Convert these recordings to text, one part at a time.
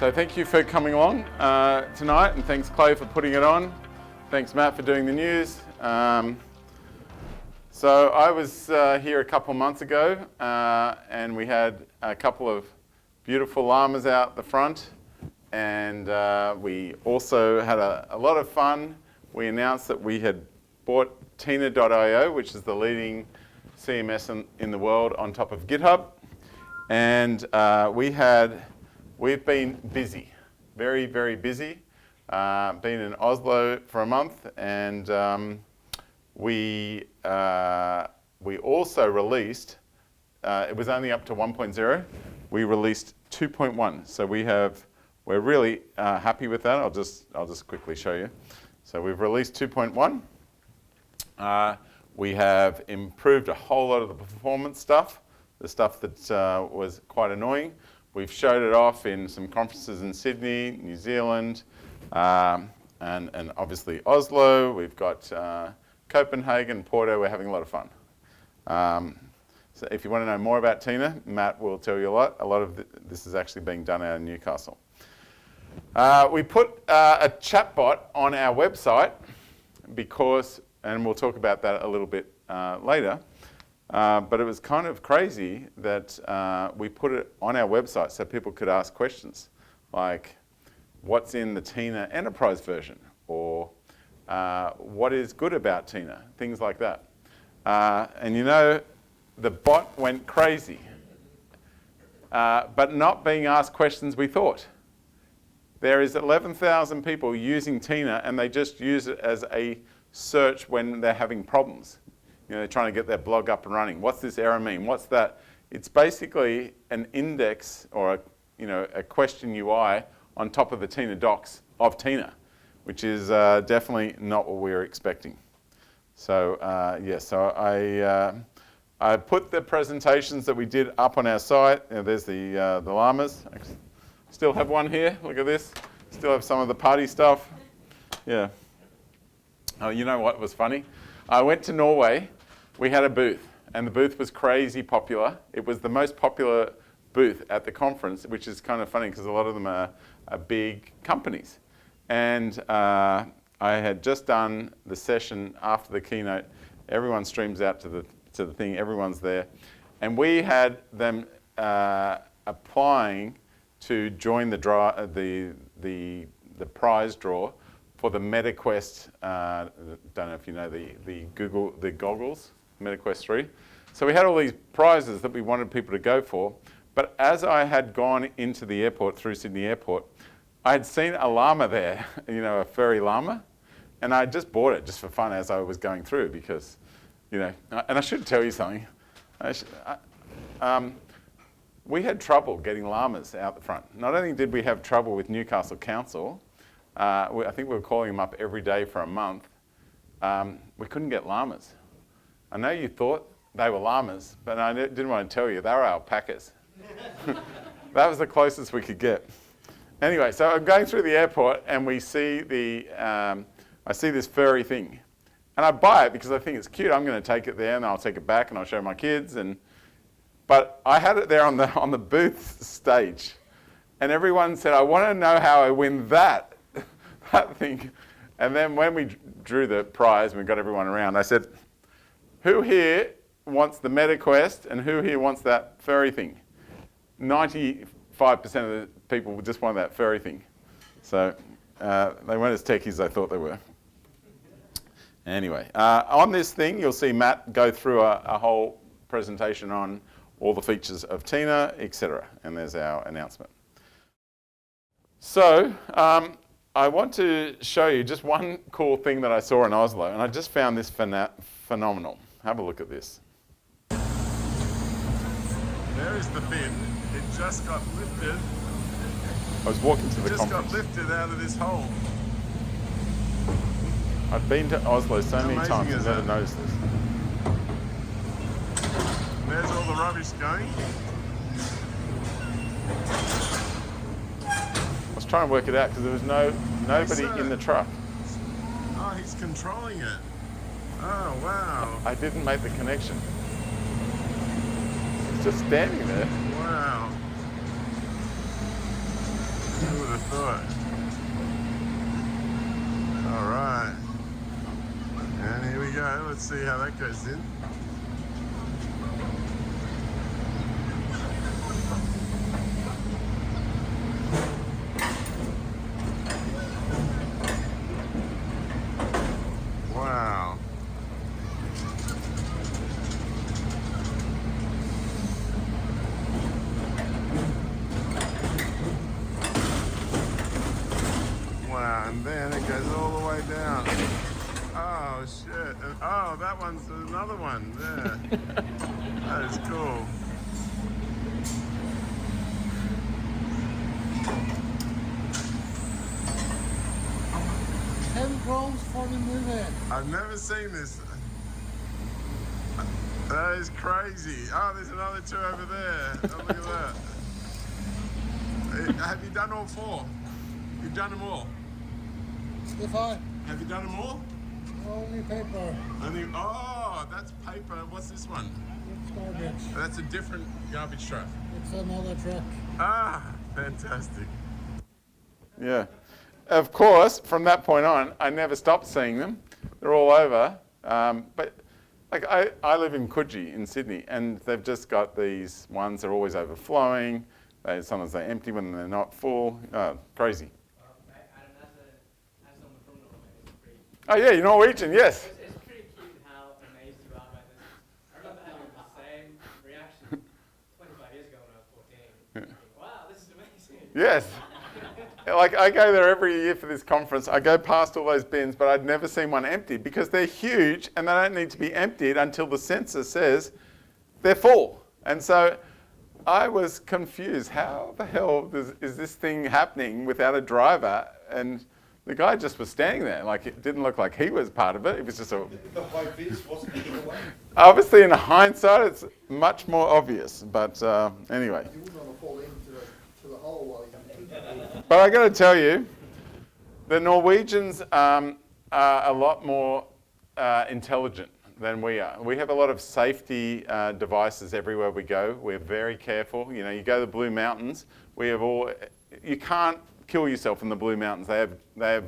So thank you for coming along tonight, and thanks Chloe for putting it on. Thanks Matt for doing the news. So I was here a couple months ago, and we had a couple of beautiful llamas out the front, and we also had a lot of fun. We announced that we had bought Tina.io, which is the leading CMS in the world, on top of GitHub, and we've been busy, very, very busy. Been in Oslo for a month, and we also released, it was only up to 1.0, we released 2.1. So we're really happy with that. I'll just quickly show you. So we've released 2.1. We have improved a whole lot of the performance stuff, the stuff that was quite annoying. We've showed it off in some conferences in Sydney, New Zealand, and obviously Oslo. We've got Copenhagen, Porto. We're having a lot of fun. So if you want to know more about Tina, Matt will tell you a lot. A lot of this is actually being done out in Newcastle. We put a chatbot on our website because, and we'll talk about that a little bit later, but it was kind of crazy that we put it on our website so people could ask questions like, what's in the Tina Enterprise version? Or what is good about Tina? Things like that. And you know, the bot went crazy, but not being asked questions we thought. There is 11,000 people using Tina, and they just use it as a search when they're having problems. You know, they're trying to get their blog up and running. What's this error mean? What's that? It's basically an index or a question UI on top of the Tina docs of Tina, which is definitely not what we were expecting. So I put the presentations that we did up on our site. There's the llamas. I still have one here. Look at this. Still have some of the party stuff. Yeah. Oh, you know what was funny? I went to Norway. We had a booth, and the booth was crazy popular. It was the most popular booth at the conference, which is kind of funny because a lot of them are big companies. And I had just done the session after the keynote. Everyone streams out to the thing. Everyone's there, and we had them applying to join the prize draw for the MetaQuest. Don't know if you know the goggles, MetaQuest 3. So we had all these prizes that we wanted people to go for. But as I had gone into the airport through Sydney Airport, I had seen a llama there, a furry llama, and I just bought it just for fun as I was going through because, and I should tell you something. We had trouble getting llamas out the front. Not only did we have trouble with Newcastle Council, I think we were calling them up every day for a month. We couldn't get llamas. I know you thought they were llamas, but I didn't want to tell you. They were alpacas. That was the closest we could get. Anyway, so I'm going through the airport and we see I see this furry thing. And I buy it because I think it's cute. I'm going to take it there and I'll take it back and I'll show my kids. But I had it there on the booth stage. And everyone said, I want to know how I win that thing. And then when we drew the prize and we got everyone around, I said, who here wants the MetaQuest and who here wants that furry thing? 95% of the people just want that furry thing. So they weren't as techie as I thought they were. Anyway, on this thing, you'll see Matt go through a whole presentation on all the features of Tina, etc. And there's our announcement. So I want to show you just one cool thing that I saw in Oslo, and I just found this phenomenal. Have a look at this. There is the bin. It just got lifted. I was walking to the conference. It just got lifted out of this hole. I've been to Oslo so many times and never noticed this. There's all the rubbish going. I was trying to work it out because there was nobody in the truck. Oh, he's controlling it. Oh, wow. I didn't make the connection. It's just standing there. Wow. Who would have thought? All right. And here we go. Let's see how that goes in. Wow. Wow, and then it goes all the way down. Oh shit. And, oh, that one's another one. Yeah. That is cool. £10 for the movie. I've never seen this. That is crazy. Oh, there's another two over there. Oh, look at that. Have you done all four? You've done them all? If I Have you done them all? only paper, Only, oh, that's paper. What's this one? it's garbage. That's a different garbage truck. It's another truck. Ah, fantastic. Yeah. Of course, from that point on, I never stopped seeing them. They're all over. But like I live in Coogee in Sydney, and they've just got these ones that are always overflowing. Sometimes they're empty when they're not full. Crazy. Adam, as someone from Norway, it's pretty, Oh yeah, you're Norwegian, yes. it's pretty cute how amazed you are by this. I remember having the same reaction 25 years ago when I was 14. Thinking, wow, this is amazing. Yes. Like I go there every year for this conference. I go past all those bins, but I'd never seen one empty because they're huge and they don't need to be emptied until the sensor says they're full. And so I was confused. How the hell is this thing happening without a driver? And the guy just was standing there. Like it didn't look like he was part of it. It was just a... The high vis wasn't in the way. Obviously, in hindsight, it's much more obvious. But anyway. You wouldn't want to fall into the hole while you're But I got to tell you, the Norwegians are a lot more intelligent than we are. We have a lot of safety devices everywhere we go. We're very careful. You know, you go to the Blue Mountains. You can't kill yourself in the Blue Mountains. They have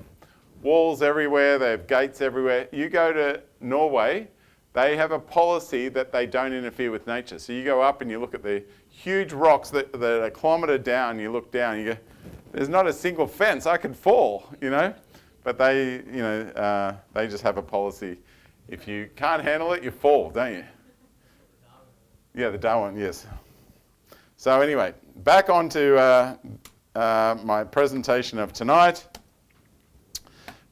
walls everywhere. They have gates everywhere. You go to Norway, they have a policy that they don't interfere with nature. So you go up and you look at the huge rocks that are a kilometre down. You look down, you go, there's not a single fence. I could fall, you know. But they just have a policy. If you can't handle it, you fall, don't you? Yeah, the Darwin, yes. So anyway, back onto my presentation of tonight.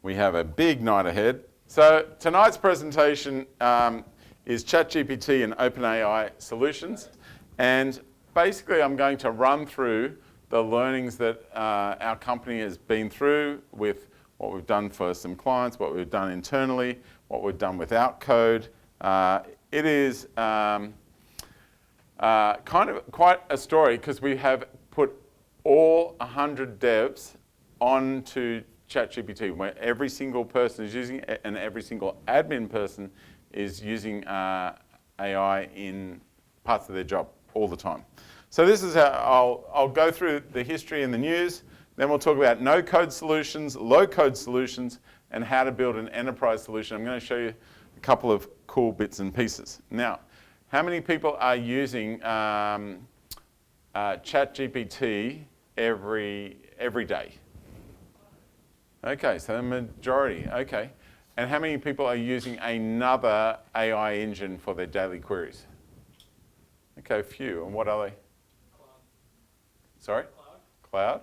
We have a big night ahead. So tonight's presentation is ChatGPT and OpenAI solutions. And basically, I'm going to run through the learnings that our company has been through with what we've done for some clients, what we've done internally, what we've done without code. It is kind of quite a story because we have put all 100 devs onto ChatGPT, where every single person is using it and every single admin person is using AI in parts of their job all the time. So this is how I'll go through the history and the news. Then we'll talk about no-code solutions, low-code solutions, and how to build an enterprise solution. I'm going to show you a couple of cool bits and pieces. Now, how many people are using ChatGPT every day? Okay, so the majority. Okay. And how many people are using another AI engine for their daily queries? Okay, few. And what are they? Sorry? Cloud?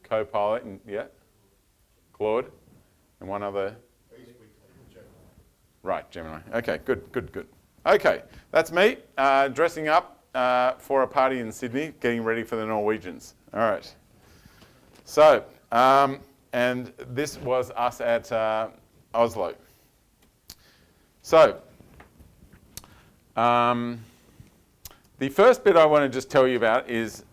Copilot, and yeah. Claude, and one other. Right, Gemini. Okay, good. Okay, that's me dressing up for a party in Sydney, getting ready for the Norwegians. All right. So, and this was us at Oslo. So, the first bit I want to just tell you about is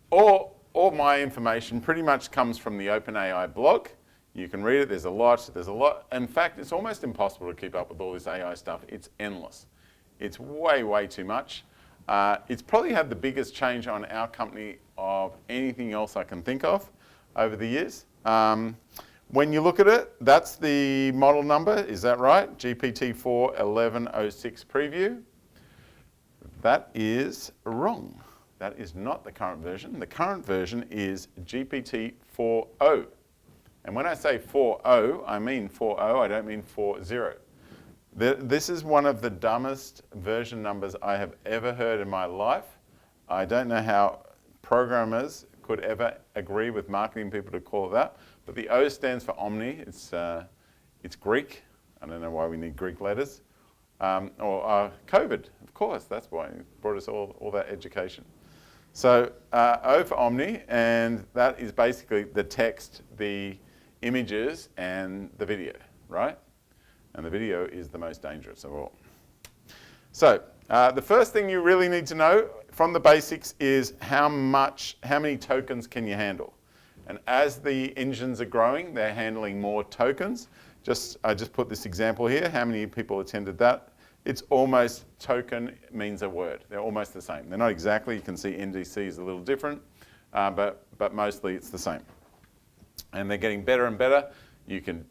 all my information pretty much comes from the OpenAI blog. You can read it, there's a lot. In fact, it's almost impossible to keep up with all this AI stuff. It's endless. It's way too much. It's probably had the biggest change on our company of anything else I can think of over the years. When you look at it, that's the model number, is that right? GPT-4 1106 preview. That is wrong. That is not the current version. The current version is GPT-4o. And when I say 4o, I mean 4o, I don't mean 40. This is one of the dumbest version numbers I have ever heard in my life. I don't know how programmers could ever agree with marketing people to call it that. But the O stands for Omni. It's Greek. I don't know why we need Greek letters. Or COVID, of course. That's why it brought us all that education. So O for Omni, and that is basically the text, the images, and the video, right? And the video is the most dangerous of all. So the first thing you really need to know from the basics is how many tokens can you handle? And as the engines are growing, they're handling more tokens. I just put this example here. How many people attended that? It's almost token means a word. They're almost the same. They're not exactly. You can see NDC is a little different, but mostly it's the same. And they're getting better and better. You can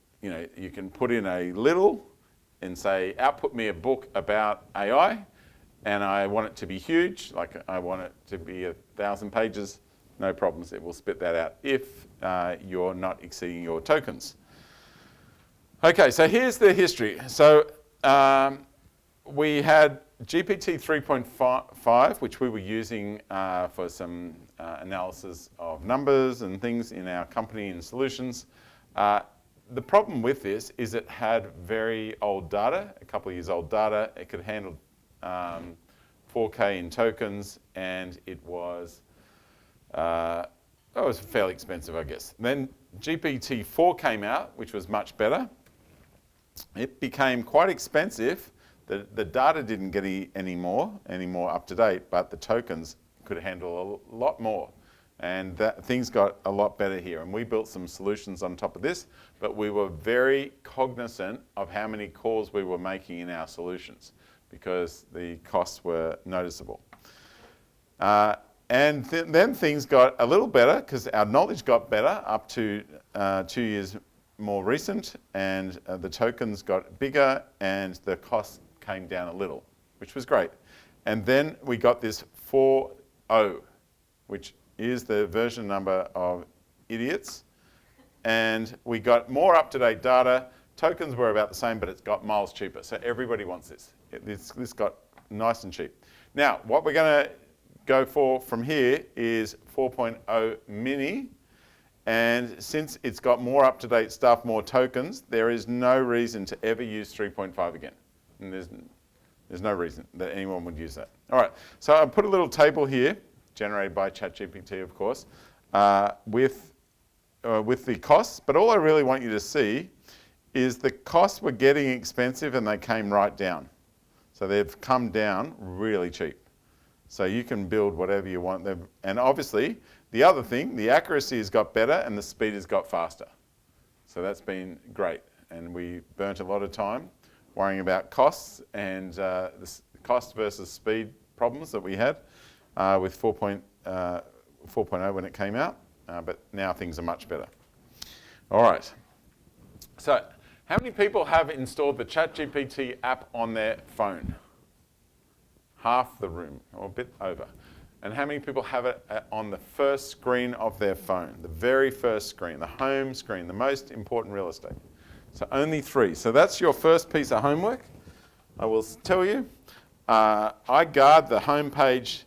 put in a little and say, output me a book about AI, and I want it to be huge. Like I want it to be 1,000 pages. No problems. It will spit that out if you're not exceeding your tokens. Okay, so here's the history. So we had GPT 3.5, which we were using for some analysis of numbers and things in our company and solutions. The problem with this is it had very old data, a couple of years old data. It could handle 4K in tokens, and it was fairly expensive, I guess. Then GPT-4 came out, which was much better. It became quite expensive. The data didn't get any more up to date, but the tokens could handle a lot more. And things got a lot better here. And we built some solutions on top of this, but we were very cognizant of how many calls we were making in our solutions because the costs were noticeable. And then things got a little better because our knowledge got better up to 2 years more recent, and the tokens got bigger and the costs came down a little, which was great. And then we got this 4o, which is the version number of idiots. And we got more up-to-date data. Tokens were about the same, but it's got miles cheaper. So everybody wants this. This got nice and cheap. Now, what we're going to go for from here is 4.0 mini. And since it's got more up-to-date stuff, more tokens, there is no reason to ever use 3.5 again. And there's no reason that anyone would use that. All right, so I put a little table here, generated by ChatGPT, of course, with the costs. But all I really want you to see is the costs were getting expensive and they came right down. So they've come down really cheap. So you can build whatever you want. And obviously, the other thing, the accuracy has got better and the speed has got faster. So that's been great. And we burnt a lot of time worrying about costs and the cost versus speed problems that we had with 4.0 when it came out. But now things are much better. All right. So how many people have installed the ChatGPT app on their phone? Half the room, or a bit over. And how many people have it on the first screen of their phone? The very first screen, the home screen, the most important real estate. So only 3. So that's your first piece of homework. I will tell you, I guard the home page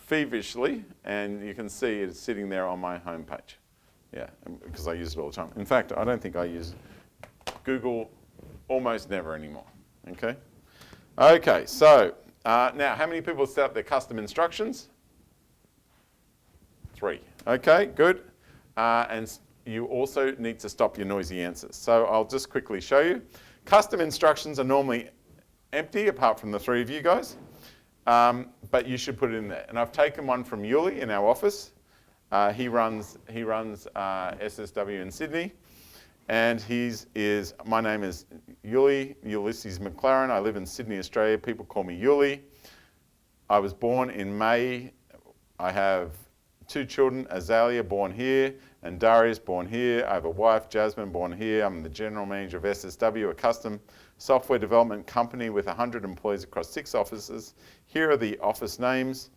feverishly, and you can see it's sitting there on my home page. Yeah, because I use it all the time. In fact, I don't think I use Google almost never anymore. Okay? Okay, so now how many people set up their custom instructions? 3. Okay, good. And you also need to stop your noisy answers. So I'll just quickly show you. Custom instructions are normally empty, apart from the 3 of you guys. But you should put it in there. And I've taken one from Yuli in our office. He runs SSW in Sydney. And my name is Yuli, Ulysses McLaren. I live in Sydney, Australia. People call me Yuli. I was born in May. I have 2 children, Azalea born here and Darius born here. I have a wife, Jasmine, born here. I'm the general manager of SSW, a custom software development company with 100 employees across 6 offices. Here are the office names.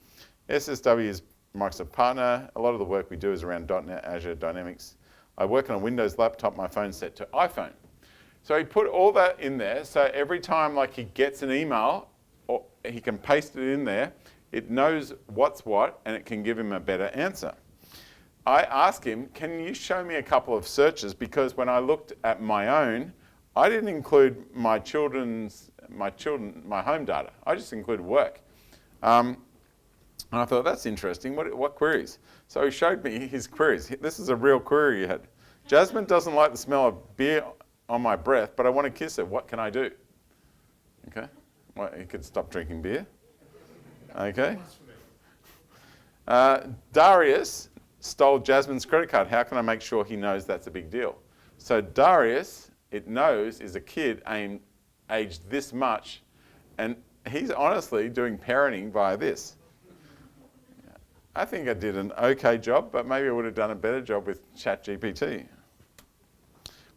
SSW is Microsoft partner. A lot of the work we do is around .NET, Azure, Dynamics. I work on a Windows laptop, my phone's set to iPhone. So he put all that in there, so every time like he gets an email, or he can paste it in there, it knows what's what, and it can give him a better answer. I asked him, can you show me a couple of searches? Because when I looked at my own, I didn't include my home data. I just included work. And I thought, that's interesting. What queries? So he showed me his queries. This is a real query he had. Jasmine doesn't like the smell of beer on my breath, but I want to kiss her. What can I do? Okay. Well, he could stop drinking beer. Okay. Darius stole Jasmine's credit card. How can I make sure he knows that's a big deal? So Darius, it knows, is a kid aged this much, and he's honestly doing parenting via this. I think I did an okay job, but maybe I would have done a better job with ChatGPT.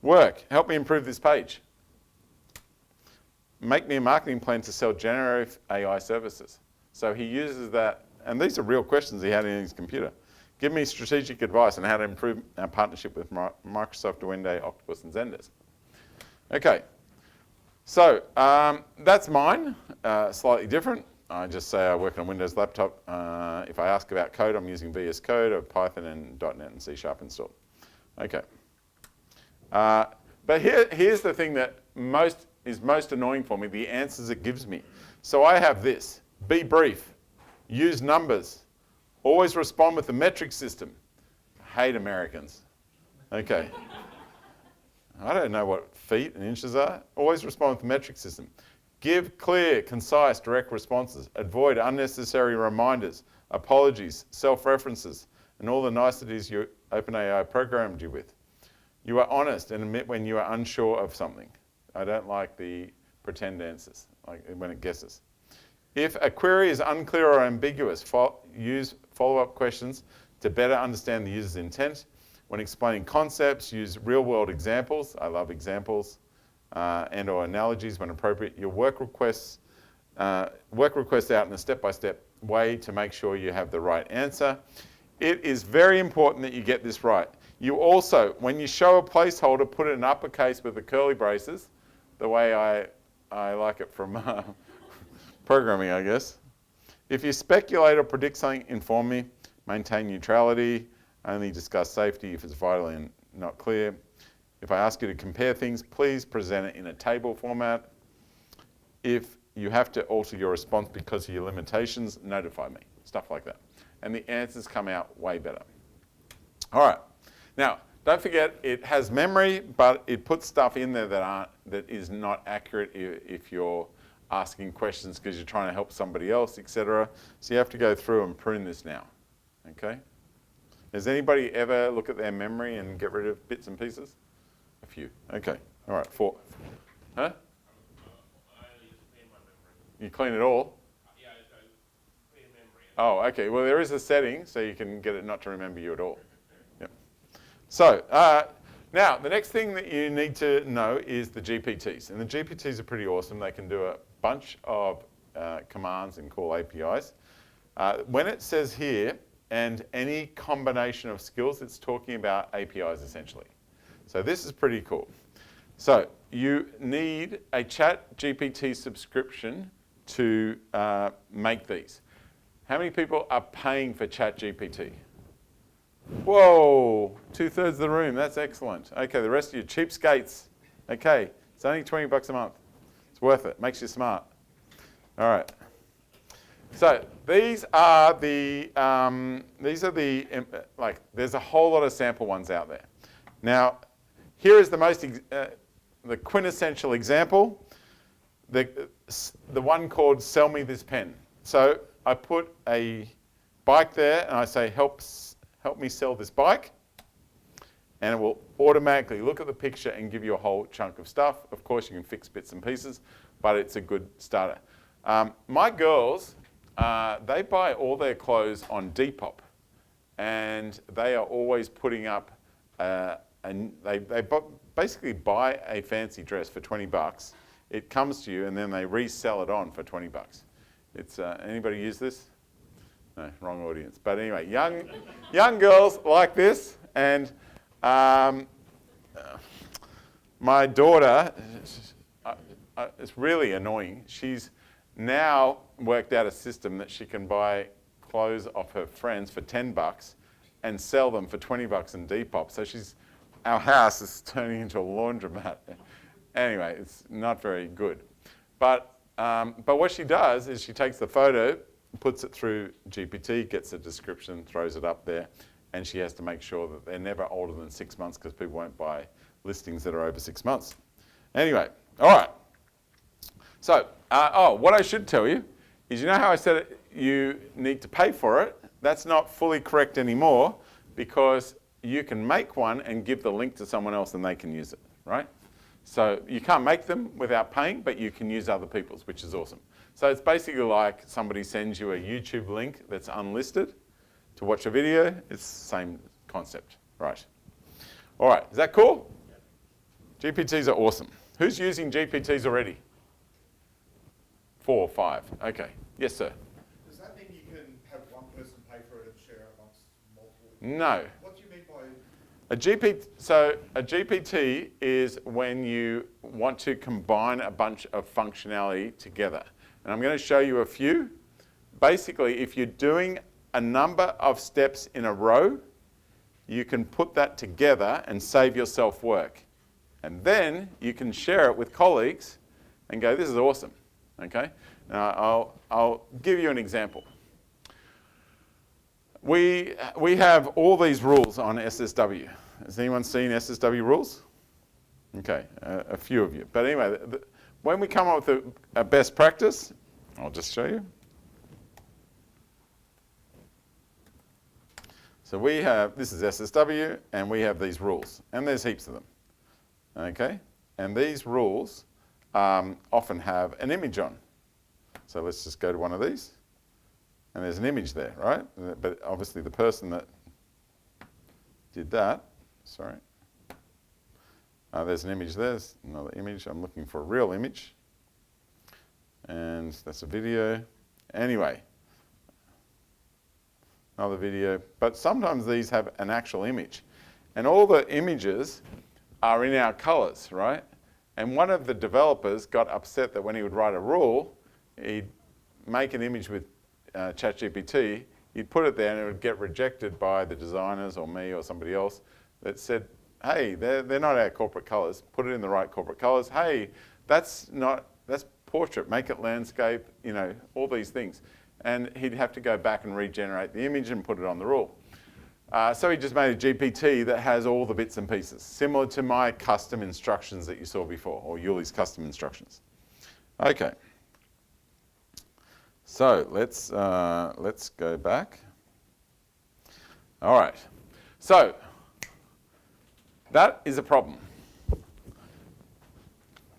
Work, help me improve this page. Make me a marketing plan to sell generative AI services. So he uses that, and these are real questions he had in his computer. Give me strategic advice on how to improve our partnership with Microsoft, Duende, Octopus, and Zendesk. Okay, so that's mine, slightly different. I just say I work on a Windows laptop. If I ask about code, I'm using VS Code or Python and .NET and C# installed. Okay. But here's the thing that is most annoying for me, the answers it gives me. So I have this, be brief, use numbers, always respond with the metric system. I hate Americans. Okay. I don't know what feet and inches are. Always respond with the metric system. Give clear, concise, direct responses. Avoid unnecessary reminders, apologies, self-references, and all the niceties your OpenAI programmed you with. You are honest and admit when you are unsure of something. I don't like the pretend answers, like when it guesses. If a query is unclear or ambiguous, use follow-up questions to better understand the user's intent. When explaining concepts, use real-world examples. I love examples. And or analogies when appropriate. Your work requests out in a step-by-step way to make sure you have the right answer. It is very important that you get this right. You also, when you show a placeholder, put it in uppercase with the curly braces, the way I like it from programming, I guess. If you speculate or predict something, inform me. Maintain neutrality. Only discuss safety if it's vital and not clear. If I ask you to compare things, please present it in a table format. If you have to alter your response because of your limitations, notify me. Stuff like that. And the answers come out way better. All right. Now, don't forget, it has memory, but it puts stuff in there that is not accurate if you're asking questions because you're trying to help somebody else, etc. So you have to go through and prune this now. Okay? Does anybody ever look at their memory and get rid of bits and pieces? A few. Okay. All right. 4. Huh? You clean it all? Yeah, I clean memory. Oh, okay. Well, there is a setting so you can get it not to remember you at all. Yep. So now the next thing that you need to know is the GPTs, and the GPTs are pretty awesome. They can do a bunch of commands and call APIs. When it says here, and any combination of skills, it's talking about APIs essentially. So this is pretty cool. So you need a ChatGPT subscription to make these. How many people are paying for ChatGPT? Whoa, 2/3 of the room, that's excellent. Okay, the rest of you, cheapskates. Okay, it's only $20 a month. It's worth it, makes you smart. All right. So these are the, like, there's a whole lot of sample ones out there. Now, here is the most, the quintessential example, the one called Sell Me This Pen. So I put a bike there and I say, help me sell this bike. And it will automatically look at the picture and give you a whole chunk of stuff. Of course, you can fix bits and pieces, but it's a good starter. My girls they buy all their clothes on Depop, and they are always putting up, and they basically buy a fancy dress for 20 bucks. It comes to you, and then they resell it on for 20 bucks. It's anybody use this? No, wrong audience. But anyway, young girls like this, and my daughter, it's really annoying. She's now worked out a system that she can buy clothes off her friends for 10 bucks and sell them for 20 bucks in Depop. So our house is turning into a laundromat. Anyway, it's not very good. But what she does is she takes the photo, puts it through GPT, gets a description, throws it up there, and she has to make sure that they're never older than 6 months because people won't buy listings that are over 6 months. Anyway, all right. So, what I should tell you is, you know how I said you need to pay for it? That's not fully correct anymore, because you can make one and give the link to someone else and they can use it, right? So you can't make them without paying, but you can use other people's, which is awesome. So it's basically like somebody sends you a YouTube link that's unlisted to watch a video. It's the same concept, right? All right, is that cool? GPTs are awesome. Who's using GPTs already? 4 or 5, okay. Yes, sir? Does that mean you can have one person pay for it and share it amongst multiple? No. What do you mean by? A GPT is when you want to combine a bunch of functionality together. And I'm going to show you a few. Basically, if you're doing a number of steps in a row, you can put that together and save yourself work. And then you can share it with colleagues and go, this is awesome, okay? Now, I'll give you an example. We have all these rules on SSW. Has anyone seen SSW rules? Okay, a few of you. But anyway, when we come up with a best practice, I'll just show you. So we have, this is SSW, and we have these rules. And there's heaps of them, okay? And these rules often have an image on. So let's just go to one of these. And there's an image there, right? But obviously the person that did that, sorry. There's an image there, there's another image. I'm looking for a real image. And that's a video. Anyway, another video. But sometimes these have an actual image. And all the images are in our colors, right? And one of the developers got upset that when he would write a rule, he'd make an image with ChatGPT, you'd put it there and it would get rejected by the designers or me or somebody else that said, hey, they're not our corporate colors, put it in the right corporate colors. Hey, that's portrait, make it landscape, you know, all these things. And he'd have to go back and regenerate the image and put it on the rule. So he just made a GPT that has all the bits and pieces, similar to my custom instructions that you saw before, or Yuli's custom instructions. Okay. So let's go back. All right. So that is a problem.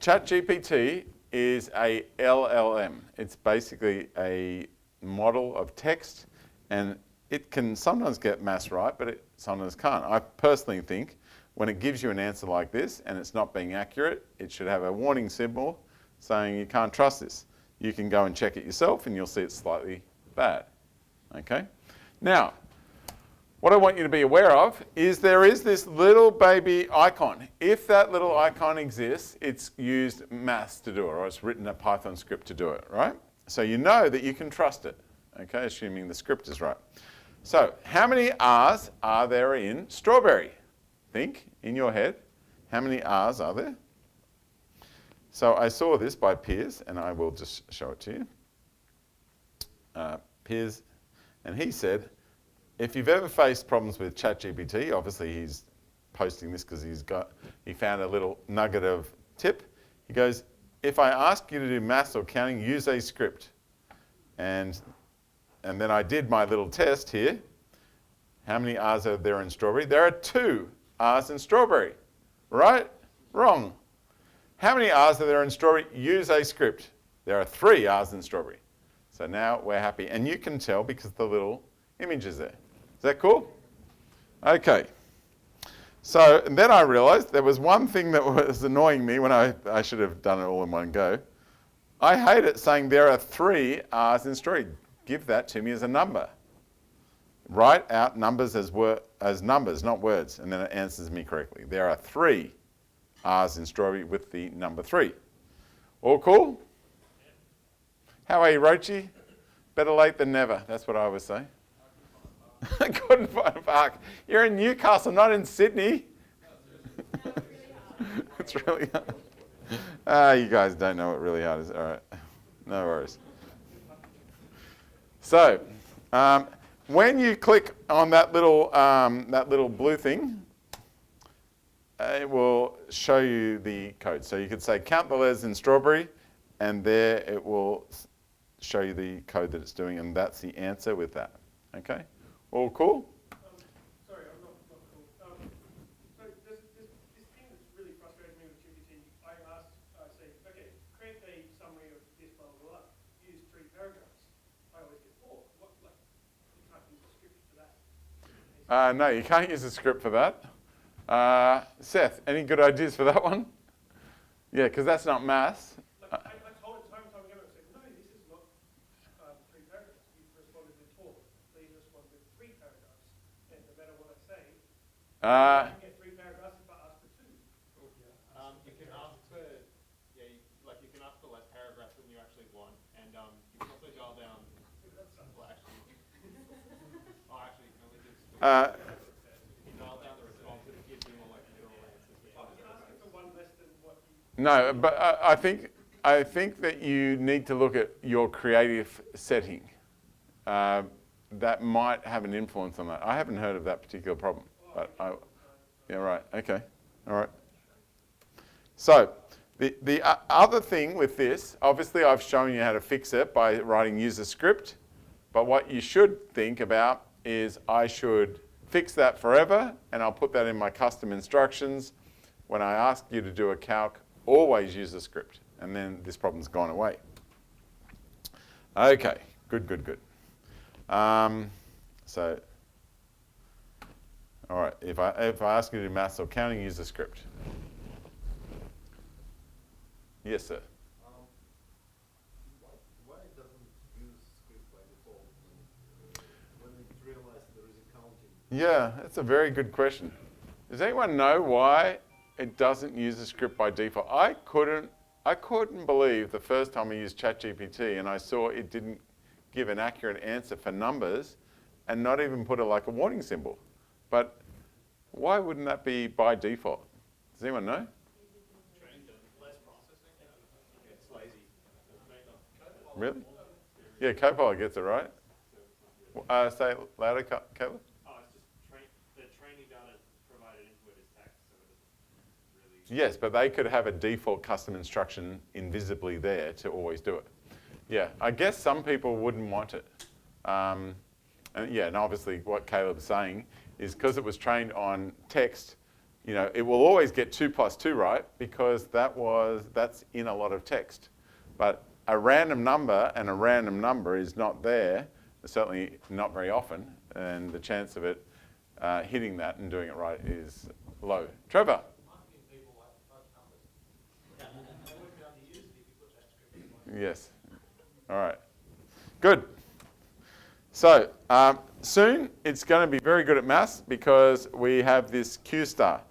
ChatGPT is a LLM. It's basically a model of text, and it can sometimes get maths right, but it sometimes can't. I personally think when it gives you an answer like this and it's not being accurate, it should have a warning symbol saying you can't trust this. You can go and check it yourself and you'll see it's slightly bad, okay? Now, what I want you to be aware of is there is this little baby icon. If that little icon exists, it's used maths to do it, or it's written a Python script to do it, right? So you know that you can trust it, okay, assuming the script is right. So how many R's are there in strawberry? Think in your head, how many R's are there? So I saw this by Piers, and I will just show it to you. Piers, and he said, if you've ever faced problems with ChatGPT, obviously he's posting this because he found a little nugget of tip. He goes, if I ask you to do maths or counting, use a script. And then I did my little test here. How many R's are there in strawberry? There are 2 R's in strawberry. Right? Wrong. How many R's are there in strawberry? Use a script. There are 3 R's in strawberry. So now we're happy. And you can tell because the little image is there. Is that cool? Okay. So and then I realized there was one thing that was annoying me when I should have done it all in one go. I hate it saying there are 3 R's in story. Give that to me as a number. Write out numbers as numbers, not words, and then it answers me correctly. There are 3 R's in strawberry with the number 3. All cool? How are you, Rochi? Better late than never. That's what I would say. Couldn't find a park. You're in Newcastle, not in Sydney. It's really hard. You guys don't know what really hard is. All right. No worries. So, when you click on that little blue thing, it will show you the code. So you could say count the letters in strawberry, and there it will show you the code that it's doing, and that's the answer with that. Okay? All cool? Sorry, I'm not cool. So this thing that's really frustrated me with GPT, I say, okay, create a summary of this, blah, blah, blah. Use 3 paragraphs. I always get 4. You can't use a script for that. No, you can't use a script for that. Seth, any good ideas for that one? Yeah, because that's not maths. I told it time and time again, I said, no, this is not 3 paragraphs. You've responded with 4. Please respond with 3 paragraphs. And no matter what I say, you can get 3 paragraphs if I ask for 2. You can ask for, you can ask for less paragraphs than you actually want, and you can also dial down. Well, actually, you can only do. You dial down the response, it gives you more literal answers. For one less than what you. No, but I think that you need to look at your creative setting. That might have an influence on that. I haven't heard of that particular problem, but yeah, right. Okay, all right. So the other thing with this, obviously, I've shown you how to fix it by writing user script. But what you should think about is I should fix that forever, and I'll put that in my custom instructions. When I ask you to do a calc, always use a script, and then this problem's gone away. Okay, good. So, all right, if I ask you to do maths or counting, use a script. Yes, sir. Why it doesn't use script by default when it realizes there is a counting? Yeah, that's a very good question. Does anyone know why it doesn't use a script by default? I couldn't believe the first time I used ChatGPT and I saw it didn't give an accurate answer for numbers and not even put a warning symbol. But why wouldn't that be by default? Does anyone know? Really? Yeah, Copilot gets it right. Say it louder, Caleb. Oh, it's just the training data provided into it is text, so it doesn't really. Yes, but they could have a default custom instruction invisibly there to always do it. Yeah, I guess some people wouldn't want it. And obviously what Caleb's saying is because it was trained on text, it will always get 2 + 2 right because that's in a lot of text. But a random number and a random number is not there, certainly not very often, and the chance of it hitting that and doing it right is low. Trevor? Yes. All right. Good. So soon it's going to be very good at maths because we have this Q star.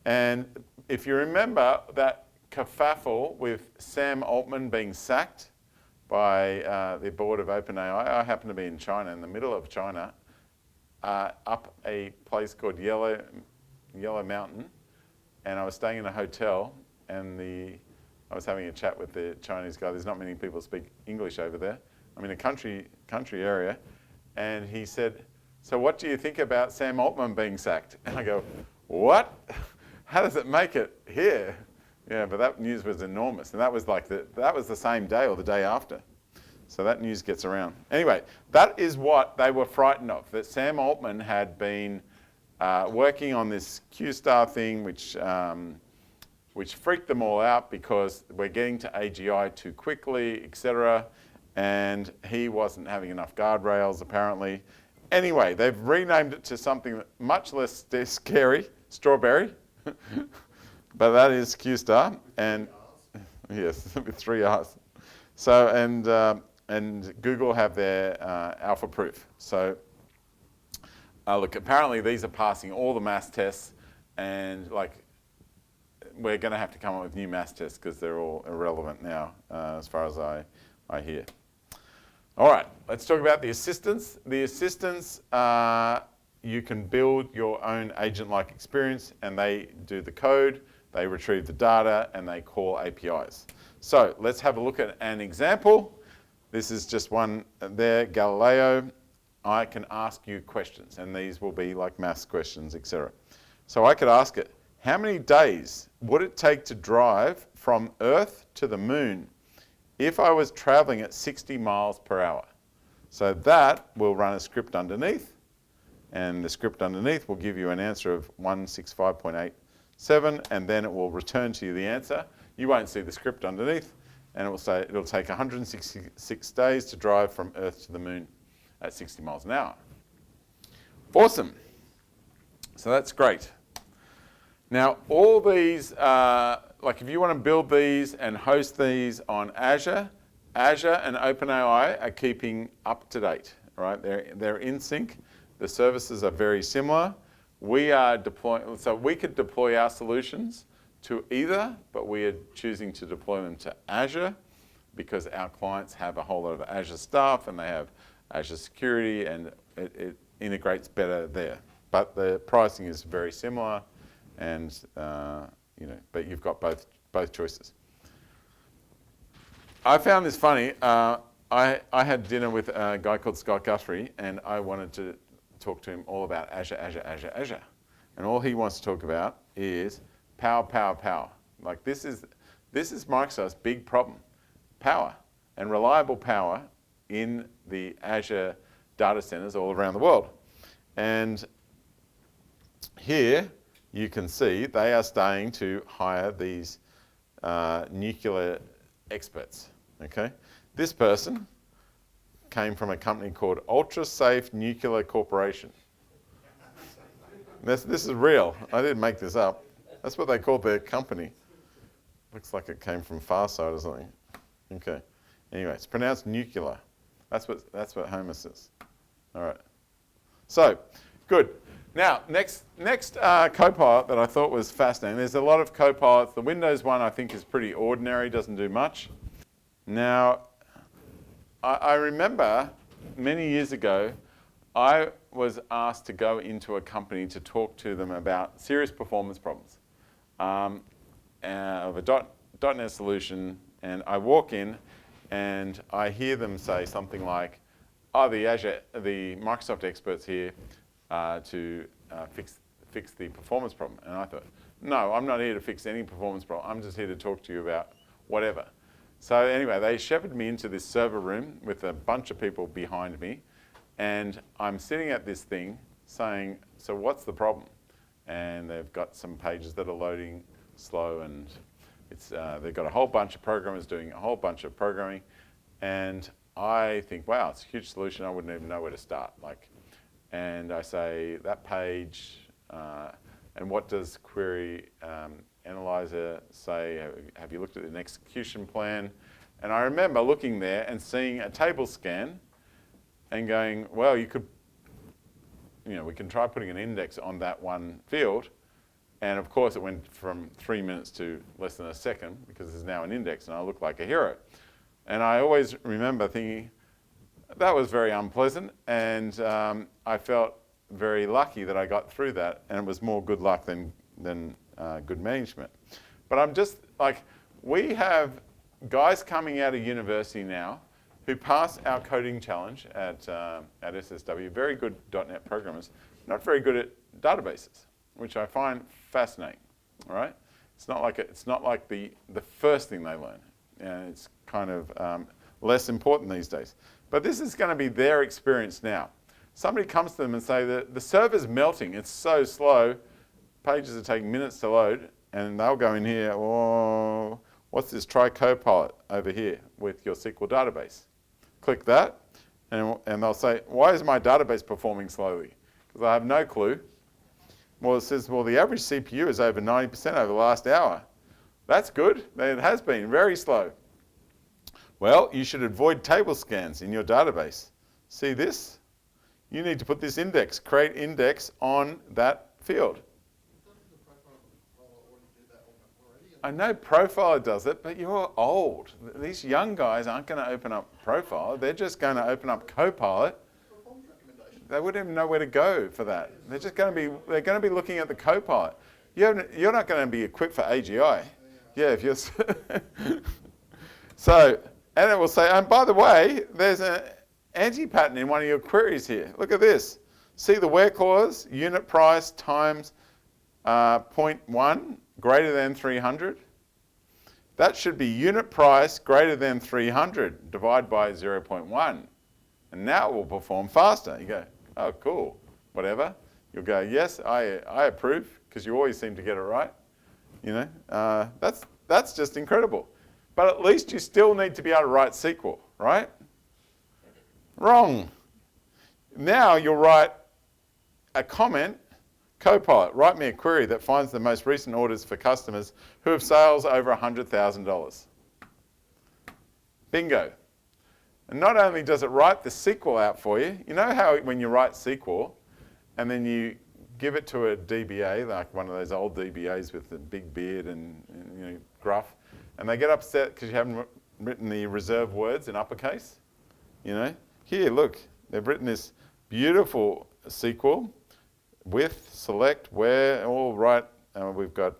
And if you remember that kerfuffle with Sam Altman being sacked by the board of OpenAI, I happen to be in China, in the middle of China, up a place called Yellow Mountain, and I was staying in a hotel, and I was having a chat with the Chinese guy. There's not many people speak English over there. I'm in a country area, and he said, "So what do you think about Sam Altman being sacked?" And I go, "What? How does it make it here?" Yeah, but that news was enormous, and that was the same day or the day after. So that news gets around. Anyway, that is what they were frightened of, that Sam Altman had been working on this Q-star thing, which freaked them all out because we're getting to AGI too quickly, etc. and he wasn't having enough guardrails apparently. Anyway, they've renamed it to something much less scary, Strawberry, but that is Q-Star, and yes, with 3 R's. So, and Google have their alpha proof. So, look, apparently these are passing all the mass tests, and like, we're going to have to come up with new mass tests because they're all irrelevant now, as far as I hear. All right, let's talk about the assistants. The assistants, you can build your own agent-like experience, and they do the code, they retrieve the data, and they call APIs. So let's have a look at an example. This is just one there, Galileo. I can ask you questions, and these will be like maths questions, etc. So I could ask it, how many days would it take to drive from Earth to the moon if I was traveling at 60 miles per hour? So that will run a script underneath, and the script underneath will give you an answer of 165.87, and then it will return to you the answer. You won't see the script underneath, and it will say it'll take 166 days to drive from Earth to the moon at 60 miles an hour. Awesome. So that's great. Now, all these, like if you want to build these and host these on Azure, Azure and OpenAI are keeping up to date, right? They're in sync. The services are very similar. We are deploying, so we could deploy our solutions to either, but we are choosing to deploy them to Azure because our clients have a whole lot of Azure stuff and they have Azure security, and it integrates better there. But the pricing is very similar. And but you've got both choices. I found this funny. I had dinner with a guy called Scott Guthrie, and I wanted to talk to him all about Azure. And all he wants to talk about is power. Like this is Microsoft's big problem. Power and reliable power in the Azure data centers all around the world. And here you can see they are starting to hire these nuclear experts, okay? This person came from a company called Ultra Safe Nuclear Corporation. This is real. I didn't make this up. That's what they called their company. Looks like it came from Farside or something. Okay. Anyway, it's pronounced nuclear. That's what Homer says. All right. So, good. Now, next Copilot that I thought was fascinating. There's a lot of Copilots. The Windows one I think is pretty ordinary, doesn't do much. Now, I remember many years ago, I was asked to go into a company to talk to them about serious performance problems of a .NET solution, and I walk in and I hear them say something like, oh, the Microsoft experts here to fix the performance problem. And I thought, no, I'm not here to fix any performance problem. I'm just here to talk to you about whatever. So anyway, they shepherded me into this server room with a bunch of people behind me, and I'm sitting at this thing saying, so what's the problem? And they've got some pages that are loading slow, and they've got a whole bunch of programmers doing a whole bunch of programming, and I think, wow, it's a huge solution. I wouldn't even know where to start. And I say, that page, and what does Query Analyzer say? Have you looked at an execution plan? And I remember looking there and seeing a table scan and going, well, we can try putting an index on that one field. And of course, it went from 3 minutes to less than a second because there's now an index and I look like a hero. And I always remember thinking, that was very unpleasant, and I felt very lucky that I got through that, and it was more good luck than good management. But I'm just like, we have guys coming out of university now who pass our coding challenge at SSW, very good .NET programmers, not very good at databases, which I find fascinating. All right, it's not like the first thing they learn, and it's kind of less important these days. But this is going to be their experience now. Somebody comes to them and say that the server's melting, it's so slow, pages are taking minutes to load, and they'll go in here, oh, what's this? Try Copilot over here with your SQL database. click that, and they'll say, why is my database performing slowly? Because I have no clue. Well, it says, well, the average CPU is over 90% over the last hour. That's good. It has been very slow. Well, you should avoid table scans in your database. See this? You need to put this index, create index on that field. I know Profiler does it, but you're old. These young guys aren't going to open up Profiler. They're just going to open up Copilot. They wouldn't even know where to go for that. They're just going to be looking at the Copilot. You're not going to be equipped for AGI. Yeah, if you're so, and it will say, and by the way, there's an anti-pattern in one of your queries here. Look at this. See the where clause, unit price times 0.1 greater than 300. That should be unit price greater than 300 divided by 0.1. And now it will perform faster. You go, oh, cool, whatever. You'll go, yes, I approve, because you always seem to get it right. You know, that's just incredible. But at least you still need to be able to write SQL, right? Wrong. Now you'll write a comment, Copilot, write me a query that finds the most recent orders for customers who have sales over $100,000. Bingo. And not only does it write the SQL out for you, you know how when you write SQL and then you give it to a DBA, like one of those old DBAs with the big beard and you know, gruff, and they get upset because you haven't written the reserved words in uppercase? You know, here, look, they've written this beautiful SQL with, select, where, all right. We've got,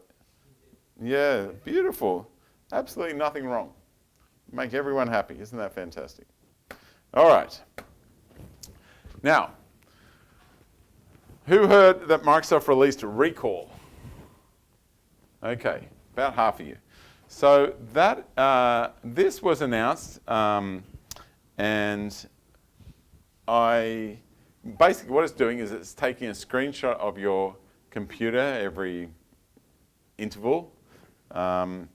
yeah, beautiful. Absolutely nothing wrong. Make everyone happy. Isn't that fantastic? All right. Now, who heard that Microsoft released Recall? Okay, about half of you. So that this was announced, and basically what it's doing is it's taking a screenshot of your computer every interval, and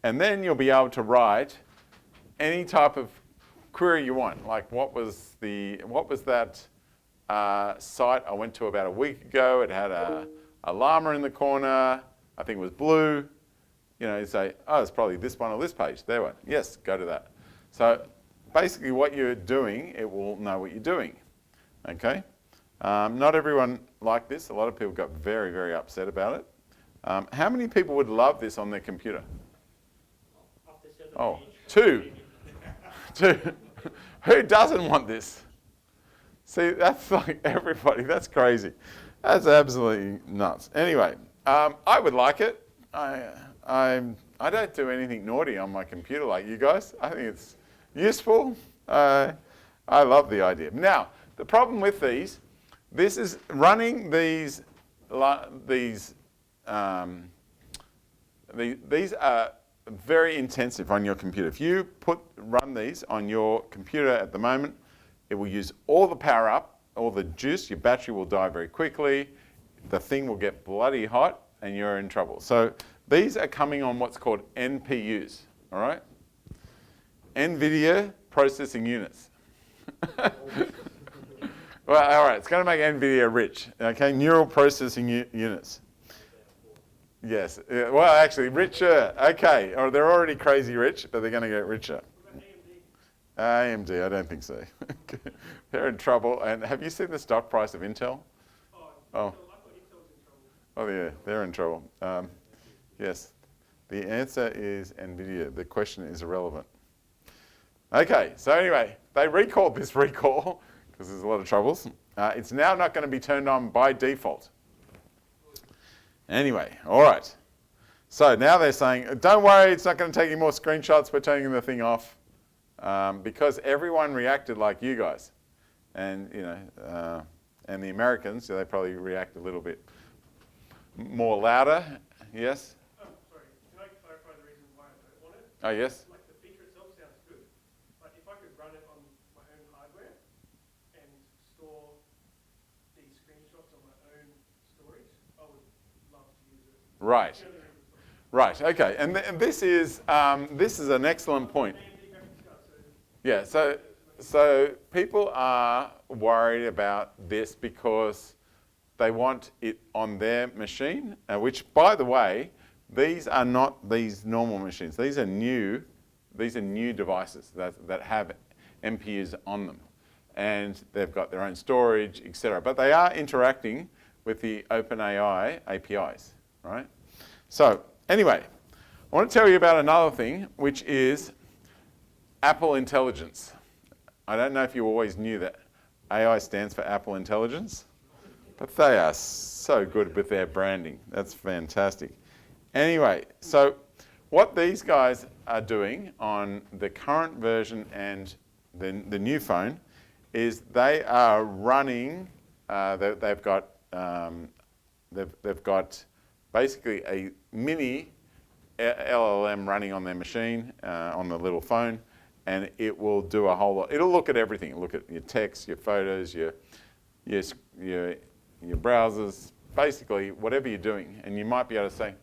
then you'll be able to write any type of query you want. Like what was that site I went to about a week ago? It had a llama in the corner. I think it was blue. You know, you say, oh, it's probably this one or this page. There one. Yes, go to that. So basically what you're doing, it will know what you're doing. Okay? Not everyone liked this. A lot of people got very, very upset about it. How many people would love this on their computer? Oh, two. Who doesn't want this? See, that's like everybody. That's crazy. That's absolutely nuts. Anyway, I would like it. I don't do anything naughty on my computer like you guys. I think it's useful. I love the idea. Now, the problem with these, this is running these are very intensive on your computer. If you run these on your computer at the moment, it will use all the power up, all the juice. Your battery will die very quickly. The thing will get bloody hot, and you're in trouble. So these are coming on what's called NPUs. All right, NVIDIA processing units. Well, all right, it's going to make NVIDIA rich. Okay, neural processing units. Yes. Well, actually, richer. Okay. Or they're already crazy rich, but they're going to get richer. AMD, I don't think so. They're in trouble. And have you seen the stock price of Intel? Oh. Oh, yeah, they're in trouble. Yes. The answer is NVIDIA. The question is irrelevant. Okay. So anyway, they recalled this recall because there's a lot of troubles. It's now not going to be turned on by default. Anyway, all right. So now they're saying, don't worry, it's not going to take any more screenshots. We're turning the thing off because everyone reacted like you guys, and you know, and the Americans, so they probably react a little bit more louder. Yes. Oh, sorry. Can I clarify the reason why I don't want it? Oh, yes. Like the feature itself sounds good, but if I could run it on my own hardware and store these screenshots on my own storage, I would love to use it. Right. Right. Okay. And this is an excellent point. Yeah. So So people are worried about this because they want it on their machine, which, by the way, these are not these normal machines. These are new devices that have MPUs on them, and they've got their own storage, etc. But they are interacting with the OpenAI APIs, right? So anyway, I want to tell you about another thing, which is Apple Intelligence. I don't know if you always knew that AI stands for Apple Intelligence, but they are so good with their branding. That's fantastic. Anyway, so what these guys are doing on the current version and the new phone is they are running, they've got basically a mini LLM running on their machine, on the little phone, and it will do a whole lot. It'll look at everything. It'll look at your text, your photos, your browsers, basically whatever you're doing. And you might be able to say,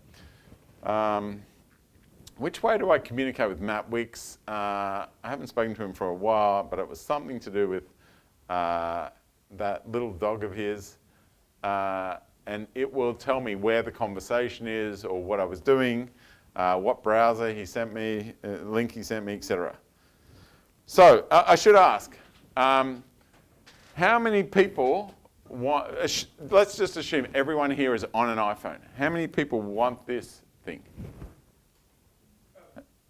which way do I communicate with Matt Wicks? I haven't spoken to him for a while, but it was something to do with that little dog of his. And it will tell me where the conversation is or what I was doing, what browser he sent me, link he sent me, etc. So I should ask, how many people want, let's just assume everyone here is on an iPhone. How many people want this thing?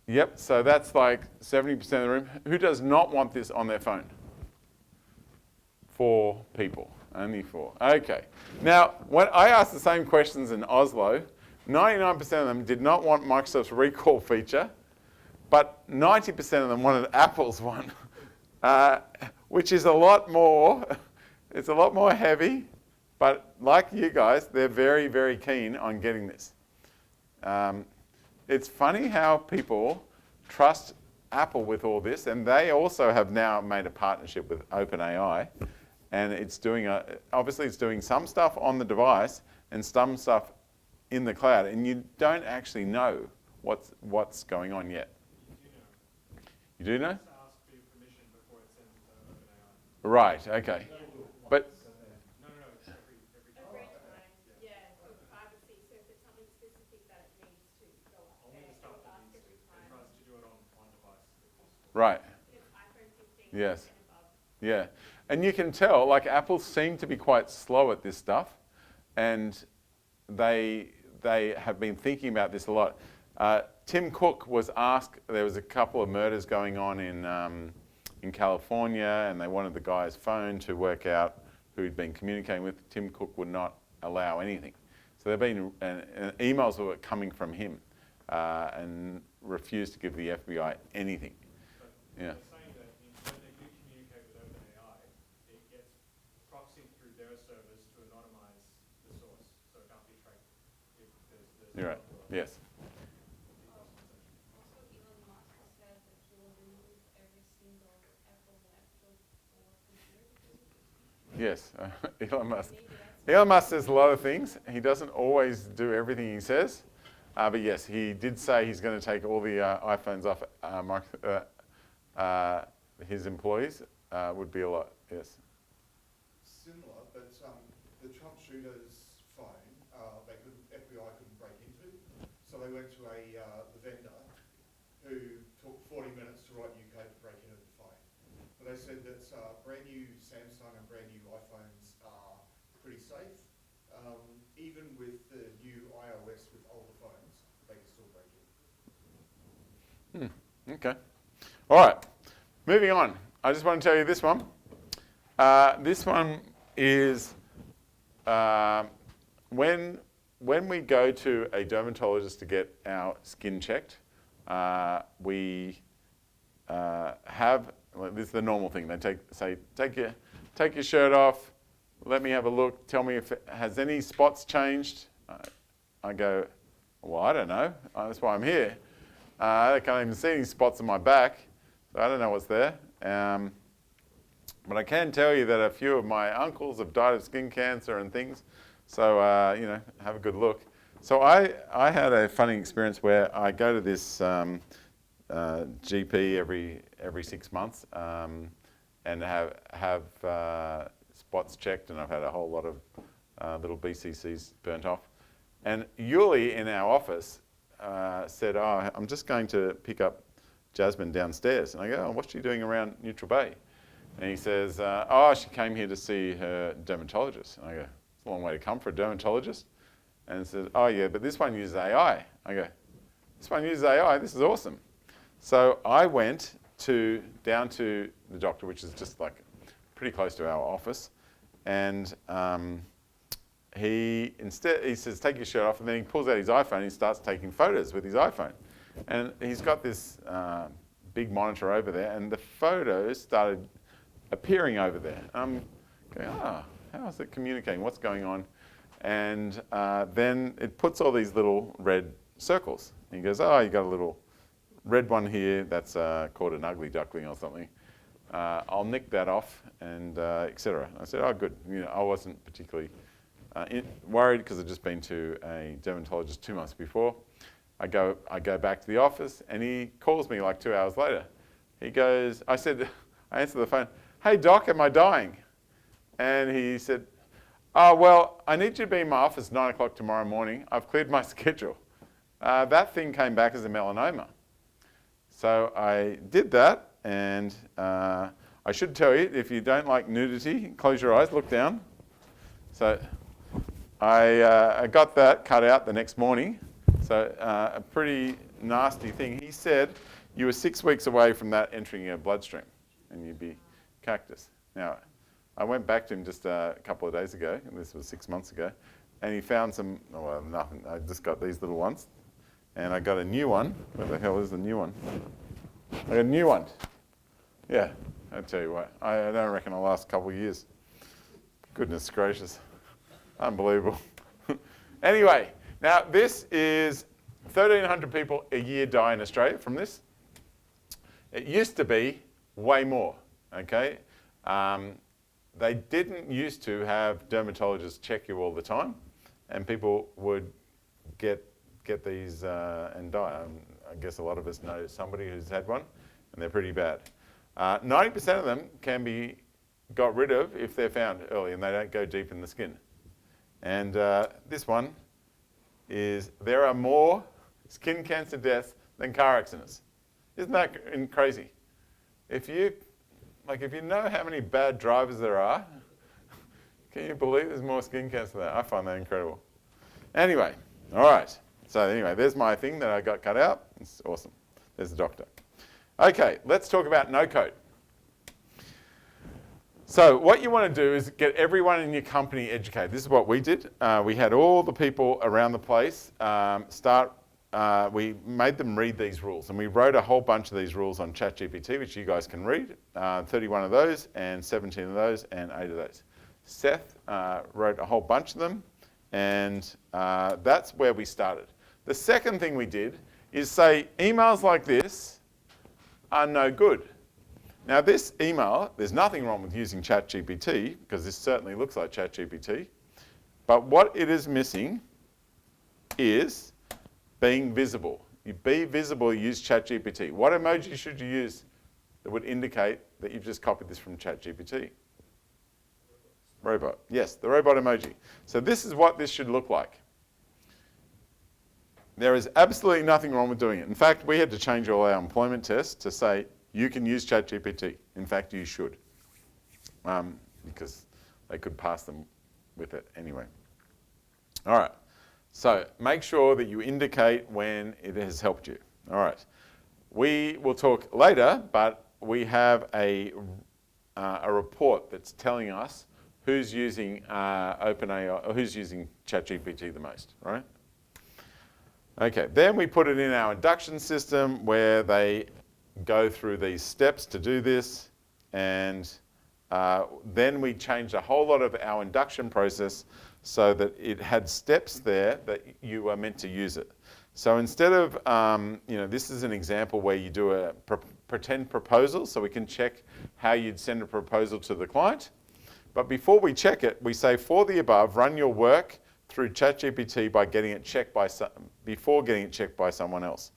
Yep, so that's like 70% of the room. Who does not want this on their phone? 4 people, only 4. Okay. Now, when I asked the same questions in Oslo, 99% of them did not want Microsoft's recall feature, but 90% of them wanted Apple's one, which is a lot more, it's a lot more heavy, but like you guys, they're very, very keen on getting this. It's funny how people trust Apple with all this, and they also have now made a partnership with OpenAI, and it's doing obviously it's doing some stuff on the device and some stuff in the cloud, and you don't actually know what's going on yet. You do know? Ask for your permission before it sends it to OpenAI. Right. Okay. But No, it's every Every time, yeah, for privacy, so if it's something specific that it needs to go up only there, the stuff it'll that ask needs to. every It time. tries to do it on one device if possible. right. It's iPhone 15 Yes. and above. Yeah. And you can tell, like Apple seem to be quite slow at this stuff, and they have been thinking about this a lot. Tim Cook was asked, there was a couple of murders going on in California, and they wanted the guy's phone to work out who he'd been communicating with. Tim Cook would not allow anything. So there have been emails that were coming from him and refused to give the FBI anything. Yeah. They're saying that when they do communicate with OpenAI, it gets proxied through their servers to anonymize the source, so it can't be tracked if there's You're right. Yes. Also, Elon Musk has said that he will remove every single Apple laptop or computer because of this. Yes. Elon Musk. Maybe that's Elon Musk says a lot of things. He doesn't always do everything he says. But yes, he did say he's going to take all the iPhones off his employees. Would be a lot, yes. Similar, but the Trump shooter's phone, FBI couldn't break into, so they went to the vendor who took 40 minutes to write new code to break into the phone. But they said that brand new Samsung and brand new iPhones are pretty safe. Even with the new iOS with older phones, they can still break in. Okay. All right. Moving on. I just want to tell you this one. This one is when we go to a dermatologist to get our skin checked, we have, well, this is the normal thing. They take your shirt off, let me have a look, tell me if it has any spots changed. I go, well, I don't know. That's why I'm here. I can't even see any spots on my back, so I don't know what's there. But I can tell you that a few of my uncles have died of skin cancer and things, so have a good look. So I had a funny experience where I go to this GP every 6 months, and have spots checked, and I've had a whole lot of little BCCs burnt off. And Yuli in our office said, "Oh, I'm just going to pick up Jasmine downstairs." And I go, "Oh, what's she doing around Neutral Bay?" And he says, "Oh, she came here to see her dermatologist." And I go, "It's a long way to come for a dermatologist." And he says, "Oh yeah, but this one uses AI." I go, "This one uses AI, this is awesome." So I went down to the doctor, which is just like pretty close to our office, and he says, "Take your shirt off," and then he pulls out his iPhone and he starts taking photos with his iPhone. And he's got this big monitor over there, and the photos started appearing over there. I'm going, how is it communicating? What's going on? And then it puts all these little red circles. And he goes, "Oh, you got a little red one here, that's called an ugly duckling or something. I'll nick that off," and etc. I said, "Oh, good." I wasn't particularly worried because I'd just been to a dermatologist 2 months before. I go back to the office, and he calls me like 2 hours later. He goes, I answer the phone, "Hey doc, am I dying?" And he said, "Oh, well, I need you to be in my office 9 o'clock tomorrow morning. I've cleared my schedule." That thing came back as a melanoma. So I did that, and I should tell you, if you don't like nudity, close your eyes, look down. So I got that cut out the next morning. So a pretty nasty thing. He said you were 6 weeks away from that entering your bloodstream, and you'd be cactus. Now, I went back to him just a couple of days ago, and this was 6 months ago, and he found some, well, nothing. I just got these little ones, and I got a new one. Where the hell is the new one? I got a new one. Yeah, I'll tell you what. I don't reckon it'll last a couple of years. Goodness gracious. Unbelievable. Anyway, now this is 1,300 people a year die in Australia from this. It used to be way more, okay? They didn't used to have dermatologists check you all the time, and people would get these and die. I guess a lot of us know somebody who's had one, and they're pretty bad. 90% of them can be got rid of if they're found early and they don't go deep in the skin. And this one is, there are more skin cancer deaths than car accidents. Isn't that crazy? If you know how many bad drivers there are, can you believe there's more skin cancer there? I find that incredible. Anyway, all right. So anyway, there's my thing that I got cut out. It's awesome. There's the doctor. Okay, let's talk about no code. So what you want to do is get everyone in your company educated. This is what we did. We had all the people around the place we made them read these rules, and we wrote a whole bunch of these rules on ChatGPT, which you guys can read, 31 of those, and 17 of those, and 8 of those. Seth wrote a whole bunch of them, and that's where we started. The second thing we did is say emails like this are no good. Now this email, there's nothing wrong with using ChatGPT, because this certainly looks like ChatGPT, but what it is missing is being visible. You be visible, use ChatGPT. What emoji should you use that would indicate that you've just copied this from ChatGPT? Robot. Yes, the robot emoji. So this is what this should look like. There is absolutely nothing wrong with doing it. In fact, we had to change all our employment tests to say you can use ChatGPT. In fact, you should, because they could pass them with it anyway. All right. So make sure that you indicate when it has helped you. All right. We will talk later, but we have a report that's telling us who's using OpenAI, or who's using ChatGPT the most, right? Okay, then we put it in our induction system where they go through these steps to do this, and then we changed a whole lot of our induction process so that it had steps there that you were meant to use it. So instead of, this is an example where you do a pretend proposal, so we can check how you'd send a proposal to the client. But before we check it, we say, for the above, run your work through ChatGPT by getting it checked before getting it checked by someone else.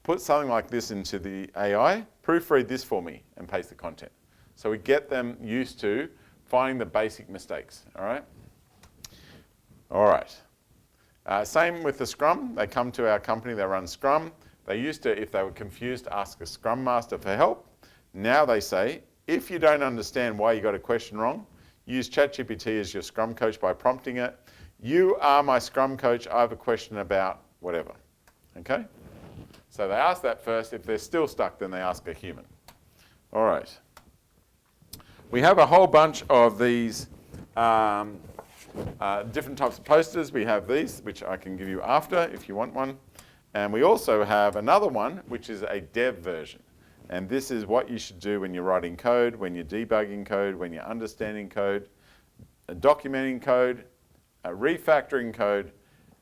Put something like this into the AI, proofread this for me, and paste the content. So we get them used to finding the basic mistakes, all right? All right. Same with the Scrum. They come to our company, they run Scrum. They used to, if they were confused, ask a Scrum Master for help. Now they say, if you don't understand why you got a question wrong, use ChatGPT as your Scrum coach by prompting it. You are my Scrum coach. I have a question about whatever. Okay? So they ask that first. If they're still stuck, then they ask a human. All right. We have a whole bunch of these different types of posters. We have these, which I can give you after if you want one. And we also have another one, which is a dev version. And this is what you should do when you're writing code, when you're debugging code, when you're understanding code, documenting code, refactoring code,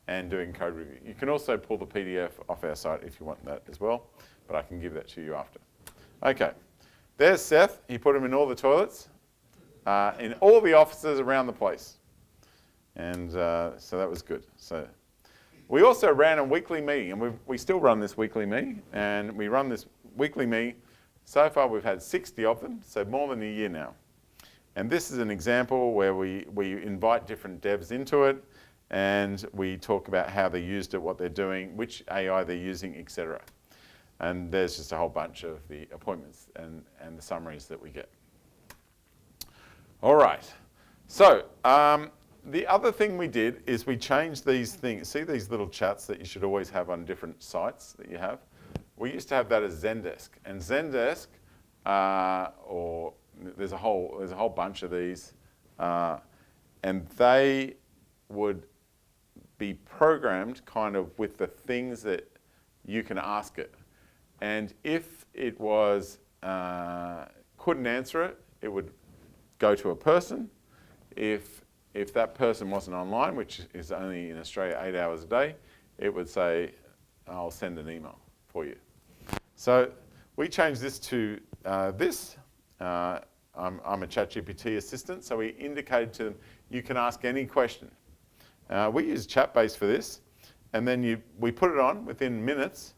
and doing code review. You can also pull the PDF off our site if you want that as well, but I can give that to you after. Okay, there's Seth. He put them in all the toilets, in all the offices around the place. And so that was good. So we also ran a weekly meeting, and we still run this weekly meeting, and we run this weekly meeting. So far we've had 60 of them, so more than a year now. And this is an example where we invite different devs into it, and we talk about how they used it, what they're doing, which AI they're using, etc. And there's just a whole bunch of the appointments and the summaries that we get. All right. So the other thing we did is we changed these things. See these little chats that you should always have on different sites that you have? We used to have that as Zendesk. And Zendesk, or there's a whole bunch of these, and they would be programmed kind of with the things that you can ask it. And if it was couldn't answer it, it would go to a person. If that person wasn't online, which is only in Australia 8 hours a day, it would say, I'll send an email for you. So we changed this to this. I'm a ChatGPT assistant, so we indicated to them, you can ask any question. We use Chatbase for this, and then we put it on within minutes,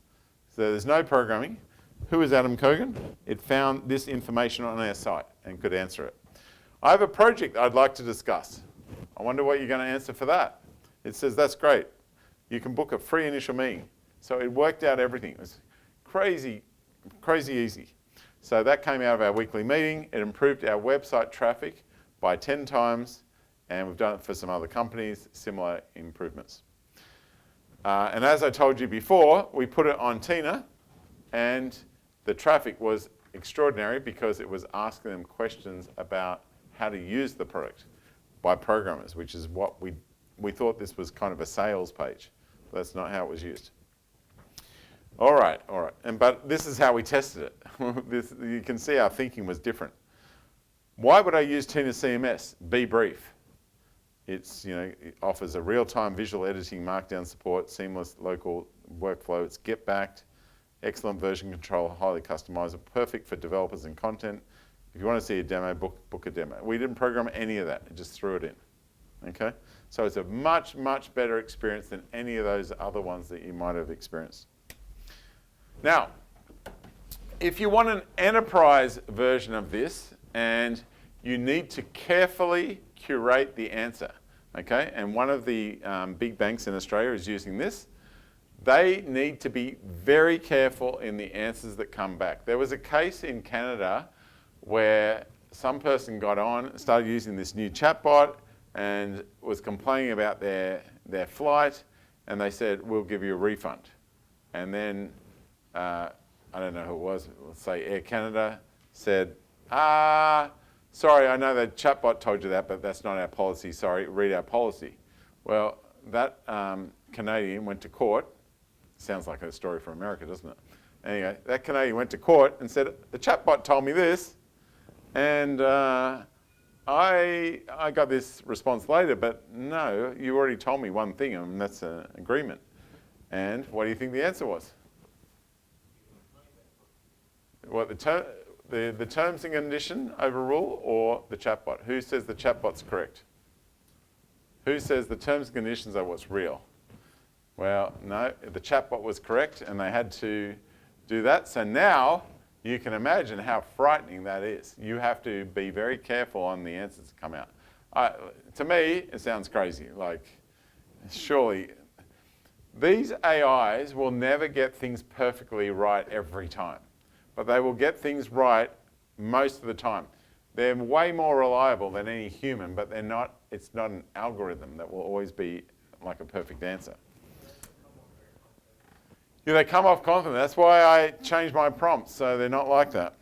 so there's no programming. Who is Adam Cogan? It found this information on our site and could answer it. I have a project I'd like to discuss. I wonder what you're going to answer for that. It says, that's great. You can book a free initial meeting. So it worked out everything. It was crazy, crazy easy. So that came out of our weekly meeting. It improved our website traffic by 10 times, and we've done it for some other companies, similar improvements. And as I told you before, we put it on Tina, and the traffic was extraordinary because it was asking them questions about how to use the product by programmers, which is what we thought this was kind of a sales page. But that's not how it was used. All right. But this is how we tested it. You can see our thinking was different. Why would I use Tina CMS? Be brief. It offers a real-time visual editing, markdown support, seamless local workflow. It's get-backed, excellent version control, highly customizable, perfect for developers and content. If you want to see a demo, book a demo. We didn't program any of that. It just threw it in. Okay? So it's a much, much better experience than any of those other ones that you might have experienced. Now, if you want an enterprise version of this, and you need to carefully curate the answer, okay? And one of the big banks in Australia is using this. They need to be very careful in the answers that come back. There was a case in Canada where some person got on, started using this new chatbot, and was complaining about their flight, and they said, we'll give you a refund. And then, I don't know who it was, let's say Air Canada, said, sorry, I know the chatbot told you that, but that's not our policy, sorry, read our policy. Well, that Canadian went to court. Sounds like a story from America, doesn't it? Anyway, that Canadian went to court and said, the chatbot told me this, and I got this response later, but no, you already told me one thing, and that's an agreement. And what do you think the answer was? What, the terms and condition overrule or the chatbot? Who says the chatbot's correct? Who says the terms and conditions are what's real? Well, no, the chatbot was correct, and they had to do that. So now you can imagine how frightening that is. You have to be very careful on the answers that come out. To me, it sounds crazy. Like, surely, these AIs will never get things perfectly right every time, but they will get things right most of the time. They're way more reliable than any human, but it's not an algorithm that will always be like a perfect answer. Yeah, they come off confident. That's why I changed my prompts, so they're not like that.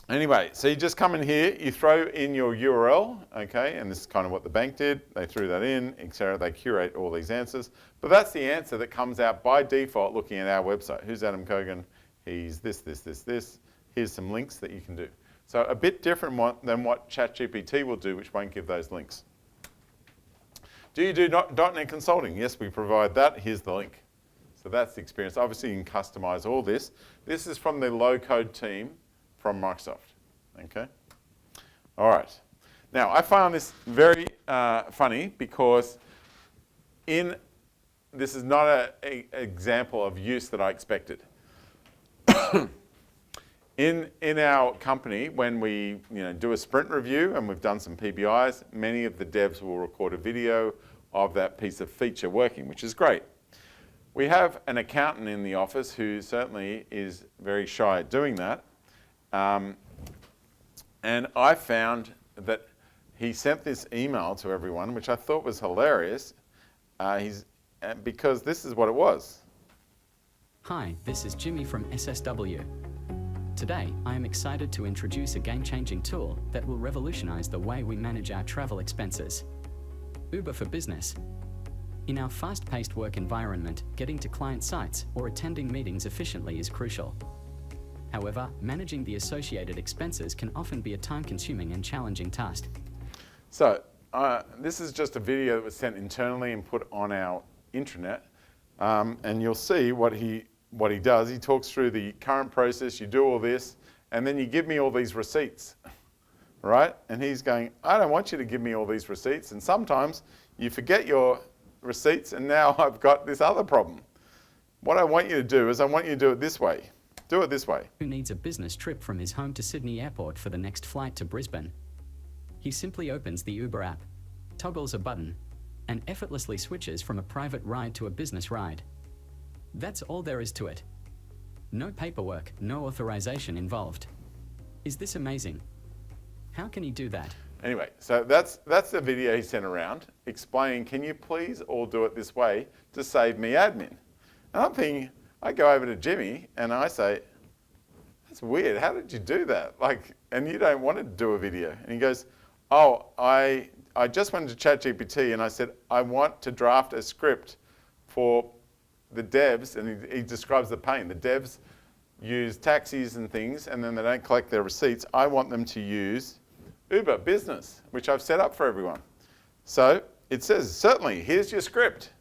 Anyway, so you just come in here, you throw in your URL, okay, and this is kind of what the bank did. They threw that in, etc. They curate all these answers. But that's the answer that comes out by default looking at our website. Who's Adam Cogan? He's this, this, this, this. Here's some links that you can do. So a bit different than what ChatGPT will do, which won't give those links. Do you do .NET consulting? Yes, we provide that. Here's the link. So that's the experience. Obviously, you can customize all this. This is from the low-code team from Microsoft. Okay? All right. Now, I found this very funny because this is not an example of use that I expected. In our company, when we do a sprint review and we've done some PBIs, many of the devs will record a video of that piece of feature working, which is great. We have an accountant in the office who certainly is very shy at doing that. And I found that he sent this email to everyone, which I thought was hilarious, because this is what it was. Hi, this is Jimmy from SSW. Today, I am excited to introduce a game-changing tool that will revolutionize the way we manage our travel expenses. Uber for Business. In our fast-paced work environment, getting to client sites or attending meetings efficiently is crucial. However, managing the associated expenses can often be a time-consuming and challenging task. So, this is just a video that was sent internally and put on our intranet. And you'll see what he does. He talks through the current process, you do all this, and then you give me all these receipts, right? And he's going, I don't want you to give me all these receipts. And sometimes you forget your receipts, and now I've got this other problem. What I want you to do is I want you to do it this way. Do it this way. Who needs a business trip from his home to Sydney Airport for the next flight to Brisbane? He simply opens the Uber app, toggles a button, and effortlessly switches from a private ride to a business ride. That's all there is to it. No paperwork, no authorization involved. Is this amazing? How can he do that? Anyway, so that's the video he sent around explaining, can you please all do it this way to save me admin? And I'm thinking, I go over to Jimmy and I say, that's weird, how did you do that? And you don't want to do a video. And he goes, oh, I just went to ChatGPT and I said, I want to draft a script for the devs, and he describes the pain. The devs use taxis and things, and then they don't collect their receipts. I want them to use Uber Business, which I've set up for everyone. So it says, certainly, here's your script.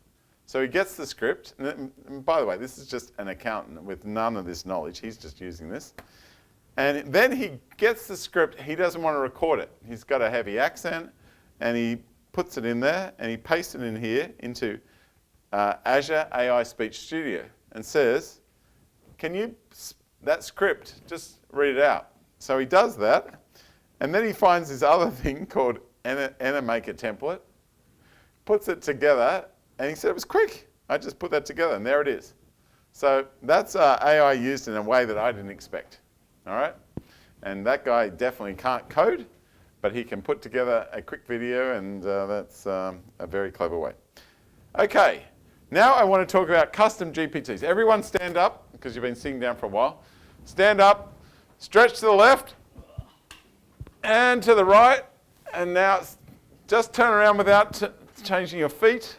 So he gets the script. And by the way, this is just an accountant with none of this knowledge. He's just using this. And then he gets the script. He doesn't want to record it. He's got a heavy accent, and he puts it in there, and he pastes it in here into Azure AI Speech Studio and says, can you, that script, just read it out. So he does that. And then he finds this other thing called Animaker template, puts it together, and he said it was quick. I just put that together, and there it is. So that's AI used in a way that I didn't expect. All right? And that guy definitely can't code, but he can put together a quick video, and that's a very clever way. Okay, now I want to talk about custom GPTs. Everyone stand up, because you've been sitting down for a while. Stand up, stretch to the left, and to the right, and now just turn around without changing your feet.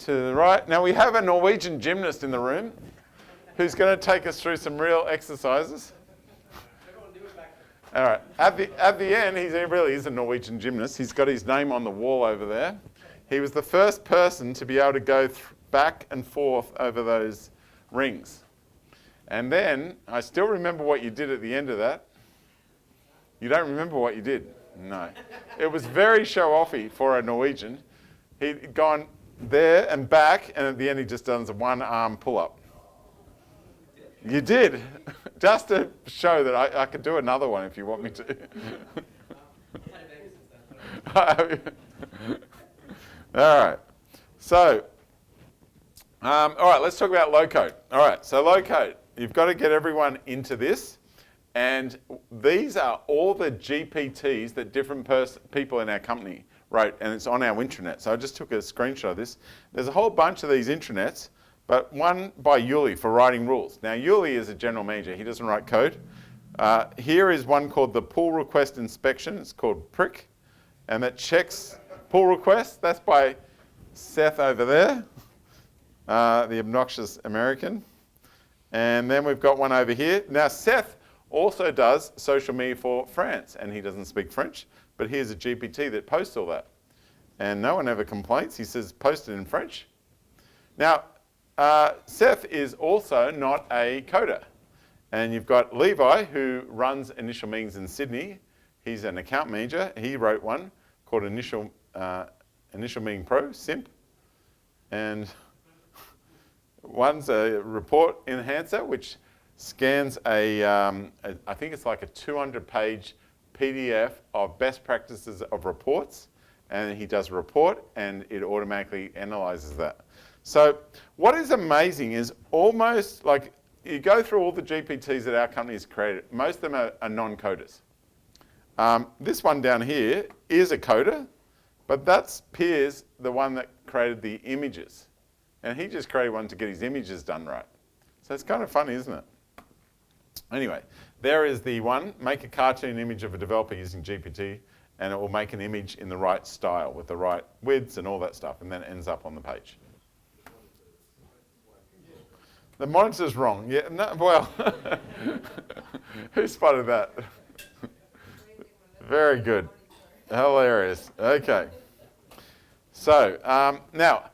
To the right. Now we have a Norwegian gymnast in the room who's going to take us through some real exercises. All right. At the end, he really is a Norwegian gymnast. He's got his name on the wall over there. He was the first person to be able to go back and forth over those rings. And then, I still remember what you did at the end of that. You don't remember what you did? No. It was very show-offy for a Norwegian. He'd gone there and back, and at the end he just does a one-arm pull-up. You did, just to show that I could do another one if you want me to. All right. So, all right, let's talk about low code. All right, so low code. You've got to get everyone into this. And these are all the GPTs that different people in our company wrote, and it's on our intranet. So I just took a screenshot of this. There's a whole bunch of these intranets, but one by Yuli for writing rules. Now, Yuli is a general manager. He doesn't write code. Here is one called the pull request inspection. It's called Prick, and that checks pull requests. That's by Seth over there, the obnoxious American. And then we've got one over here. Now, Seth also does social media for France, and he doesn't speak French, but here's a GPT that posts all that. And no one ever complains. He says, post it in French. Now, Seth is also not a coder. And you've got Levi, who runs initial meetings in Sydney. He's an account manager. He wrote one called Initial Meeting Pro, SIMP. And one's a report enhancer, which scans I think it's like a 200-page PDF of best practices of reports, and he does a report and it automatically analyzes that. So what is amazing is almost like you go through all the GPTs that our company has created, most of them are non-coders. This one down here is a coder, but that's Piers, the one that created the images. And he just created one to get his images done right. So it's kind of funny, isn't it? Anyway, there is the one, make a cartoon image of a developer using GPT, and it will make an image in the right style with the right widths and all that stuff, and then it ends up on the page. The monitor's wrong. Yeah, no, well, who spotted that? Very good. Hilarious. Okay. So, now,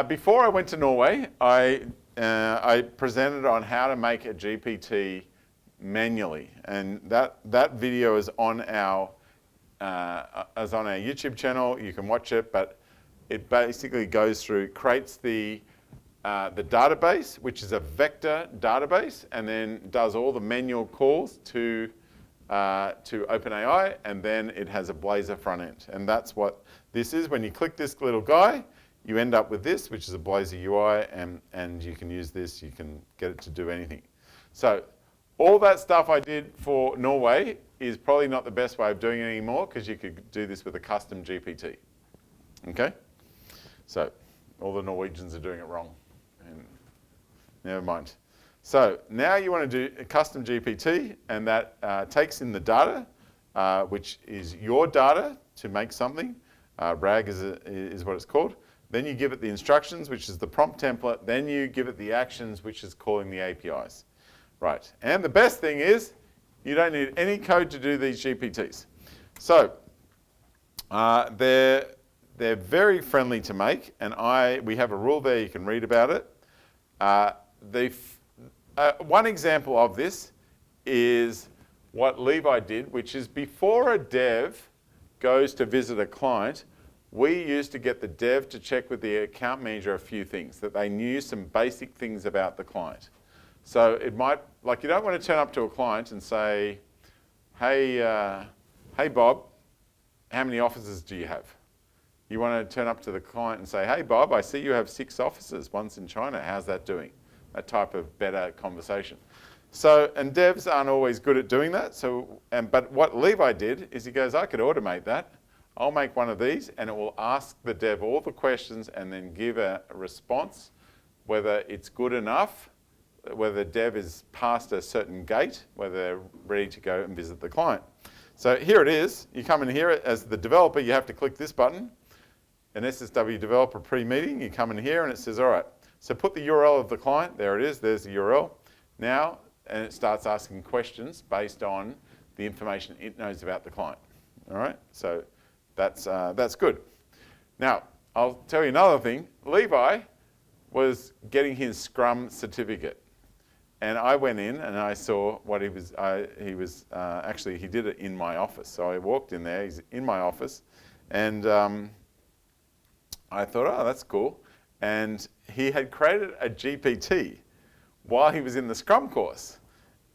before I went to Norway, I presented on how to make a GPT manually, and that video is on our YouTube channel. You can watch it, but it basically goes through, creates the database, which is a vector database, and then does all the manual calls to OpenAI, and then it has a Blazor front end, and that's what this is. When you click this little guy, you end up with this, which is a Blazor UI, and you can use this, you can get it to do anything. So all that stuff I did for Norway is probably not the best way of doing it anymore, because you could do this with a custom GPT. Okay? So all the Norwegians are doing it wrong. And never mind. So now you want to do a custom GPT, and that takes in the data, which is your data to make something. RAG is what it's called. Then you give it the instructions, which is the prompt template. Then you give it the actions, which is calling the APIs. Right. And the best thing is you don't need any code to do these GPTs. So they're very friendly to make, and we have a rule there. You can read about it. One example of this is what Levi did, which is before a dev goes to visit a client, we used to get the dev to check with the account manager a few things, that they knew some basic things about the client. So it might, like, you don't want to turn up to a client and say, hey Bob, how many offices do you have? You want to turn up to the client and say, hey Bob, I see you have 6 offices, one's in China, how's that doing? That type of better conversation. So, and devs aren't always good at doing that. So, but what Levi did is he goes, I could automate that. I'll make one of these, and it will ask the dev all the questions and then give a response, whether it's good enough, whether the dev is past a certain gate, whether they're ready to go and visit the client. So here it is. You come in here as the developer, you have to click this button, an SSW developer pre-meeting. You come in here and it says, all right, so put the URL of the client. There it is. There's the URL. Now, and it starts asking questions based on the information it knows about the client. All right, so that's good. Now, I'll tell you another thing. Levi was getting his Scrum certificate, and I went in and I saw what he was. Actually, he did it in my office. So I walked in there. He's in my office, and I thought, oh, that's cool. And he had created a GPT while he was in the Scrum course.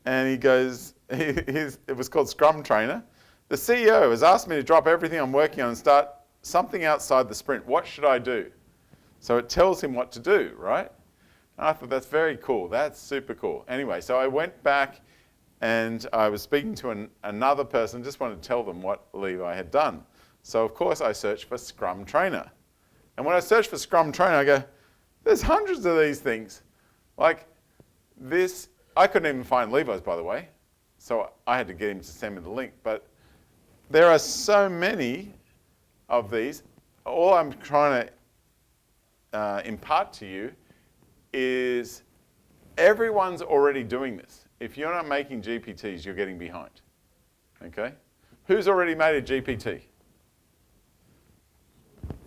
And he goes, it was called Scrum Trainer. The CEO has asked me to drop everything I'm working on and start something outside the sprint. What should I do? So it tells him what to do, right? And I thought that's very cool. That's super cool. Anyway, so I went back and I was speaking to another person, just wanted to tell them what Levi had done. So of course I searched for Scrum Trainer. And when I searched for Scrum Trainer, I go, there's hundreds of these things. Like this, I couldn't even find Levi's, by the way. So I had to get him to send me the link. But there are so many of these. All I'm trying to impart to you is everyone's already doing this. If you're not making GPTs, you're getting behind. Okay? Who's already made a GPT?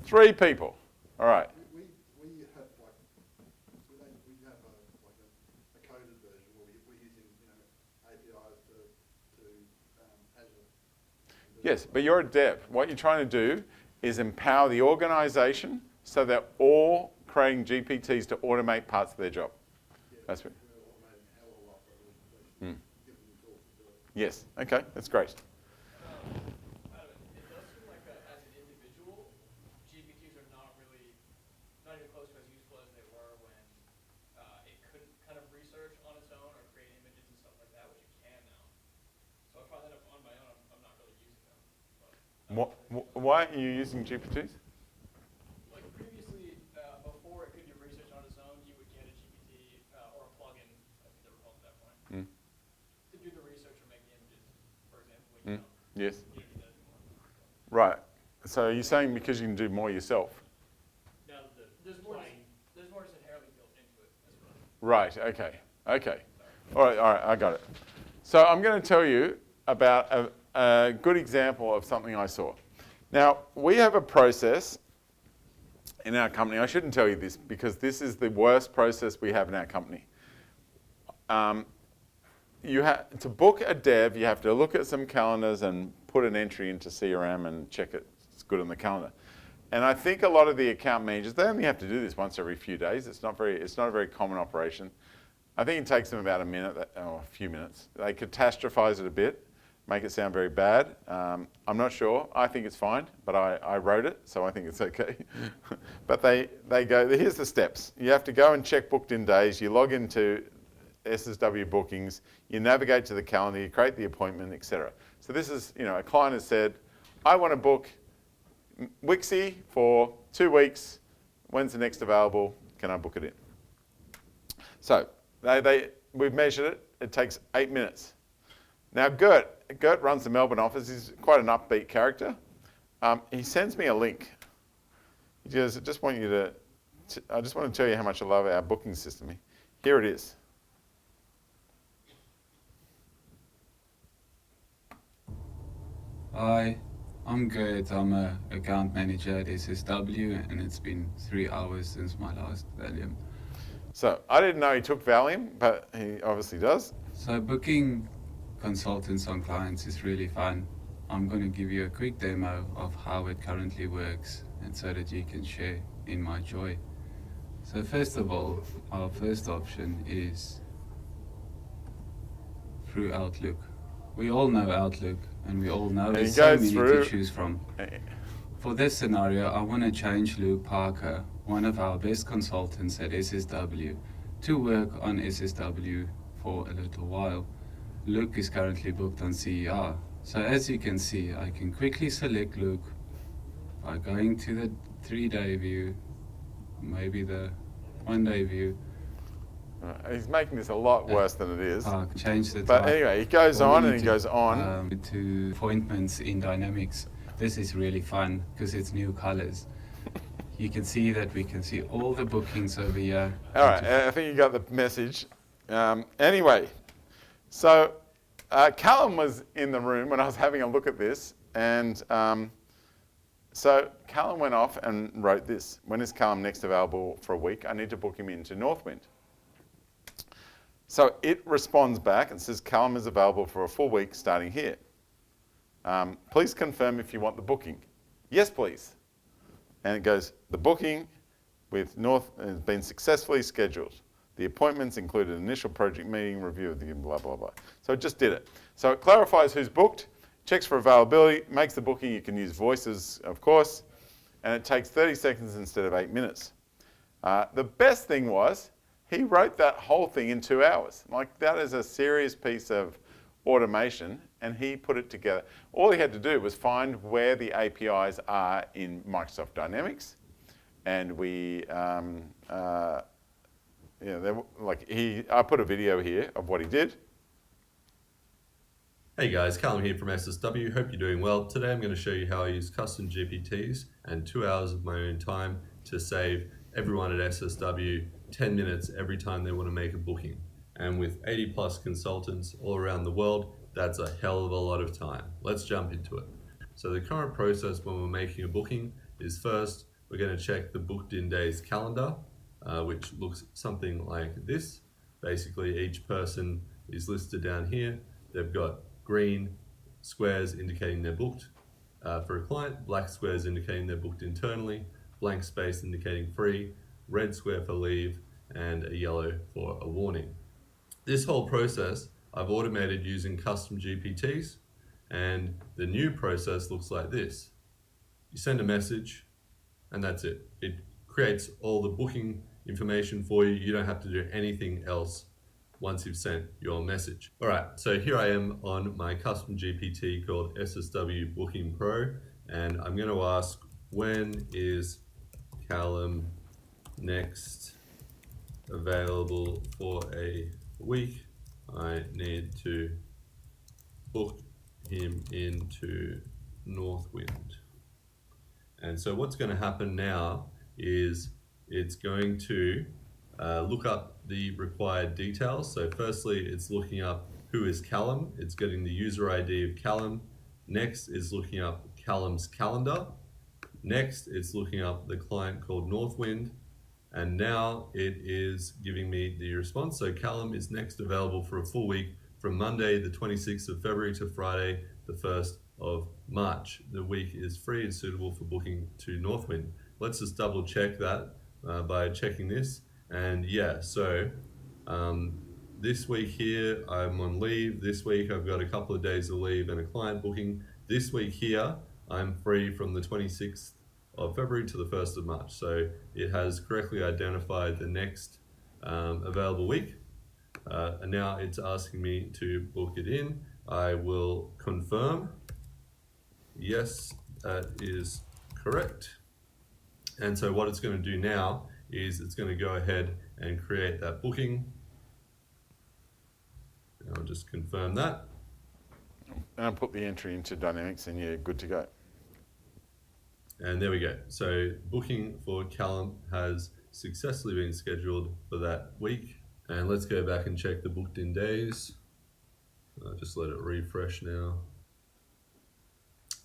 3 people. All right. We have like we have a coded version where we're using APIs to Azure. Yes, but you're a dev. What you're trying to do is empower the organization so they're all creating GPTs to automate parts of their job. That's what. Yes. Okay, that's great. It does seem like as an individual, GPTs are not even close to as useful as they were when it couldn't kind of research on its own or create images and stuff like that, which it can now. So I find that on my own, I'm not really using them. Why are you using GPTs? Like previously, before it could do research on its own, you would get a GPT or a plugin, I think they were called at that point, to do the research or make the images, for example. Yes. You don't do that anymore. Right. So you're saying because you can do more yourself? Now, there's more just inherently built into it as well. Right. Okay. Okay. All right. I got it. So I'm going to tell you about a good example of something I saw. Now, we have a process in our company. I shouldn't tell you this because this is the worst process we have in our company. To book a dev, you have to look at some calendars and put an entry into CRM and check it's good on the calendar. And I think a lot of the account managers, they only have to do this once every few days. It's not a very common operation. I think it takes them about a minute or a few minutes. They catastrophize it a bit, make it sound very bad. I'm not sure. I think it's fine, but I wrote it, so I think it's okay. But they go, here's the steps. You have to go and check booked in days. You log into SSW bookings. You navigate to the calendar. You create the appointment, etc. So this is, a client has said, I want to book Wixie for 2 weeks. When's the next available? Can I book it in? So we've measured it. It takes 8 minutes. Now Gert runs the Melbourne office. He's quite an upbeat character. He sends me a link. He goes, I just want to tell you how much I love our booking system. Here it is. Hi, I'm Gert. I'm an account manager at SSW, and it's been 3 hours since my last Valium. So I didn't know he took Valium, but he obviously does. So booking consultants on clients is really fun. I'm going to give you a quick demo of how it currently works, and so that you can share in my joy. So first of all, our first option is through Outlook. We all know Outlook, and we all know there's so many to choose from. For this scenario, I want to change Luke Parker, one of our best consultants at SSW, to work on SSW for a little while. Luke is currently booked on CER. So as you can see, I can quickly select Luke by going to the 3-day view, maybe the 1-day view. He's making this a lot worse than it is. Change the but type. Anyway, he goes on and he goes on. To appointments in Dynamics. This is really fun because it's new colors. You can see that we can see all the bookings over here. All right, I think you got the message. Anyway, so Callum was in the room when I was having a look at this, and so Callum went off and wrote this. When is Callum next available for a week? I need to book him into Northwind. So it responds back and says Callum is available for a full week starting here. Please confirm if you want the booking. Yes, please. And it goes, the booking with North has been successfully scheduled. The appointments included initial project meeting, review of the blah, blah, blah. So it just did it. So it clarifies who's booked, checks for availability, makes the booking. You can use voices, of course, and it takes 30 seconds instead of 8 minutes. The best thing was he wrote that whole thing in 2 hours. Like, that is a serious piece of automation, and he put it together. All he had to do was find where the APIs are in Microsoft Dynamics, and we, I put a video here of what he did. Hey guys, Callum here from SSW. Hope you're doing well. Today I'm going to show you how I use custom GPTs and 2 hours of my own time to save everyone at SSW 10 minutes every time they want to make a booking. And with 80 plus consultants all around the world, that's a hell of a lot of time. Let's jump into it. So the current process when we're making a booking is, first we're going to check the booked in days calendar, which looks something like this. Basically, each person is listed down here. They've got green squares indicating they're booked for a client, black squares indicating they're booked internally, blank space indicating free, red square for leave, and a yellow for a warning. This whole process I've automated using custom GPTs, and the new process looks like this. You send a message, and that's it. It creates all the booking information for you. You don't have to do anything else once you've sent your message. All right, so here I am on my custom GPT called SSW Booking Pro, and I'm going to ask, when is Callum next available for a week? I need to book him into Northwind. And so what's going to happen now is it's going to look up the required details. So firstly, it's looking up who is Callum. It's getting the user ID of Callum. Next is looking up Callum's calendar. Next, it's looking up the client called Northwind. And now it is giving me the response. So Callum is next available for a full week from Monday, the 26th of February to Friday, the 1st of March. The week is free and suitable for booking to Northwind. Let's just double check that by checking this. And yeah, so this week here, I'm on leave. This week, I've got a couple of days of leave and a client booking. This week here, I'm free from the 26th of February to the 1st of March. So it has correctly identified the next available week. And now it's asking me to book it in. I will confirm. Yes, that is correct. And so what it's going to do now is it's going to go ahead and create that booking. And I'll just confirm that. And I'll put the entry into Dynamics and you're good to go. And there we go. So booking for Callum has successfully been scheduled for that week. And let's go back and check the booked in days. I'll just let it refresh now.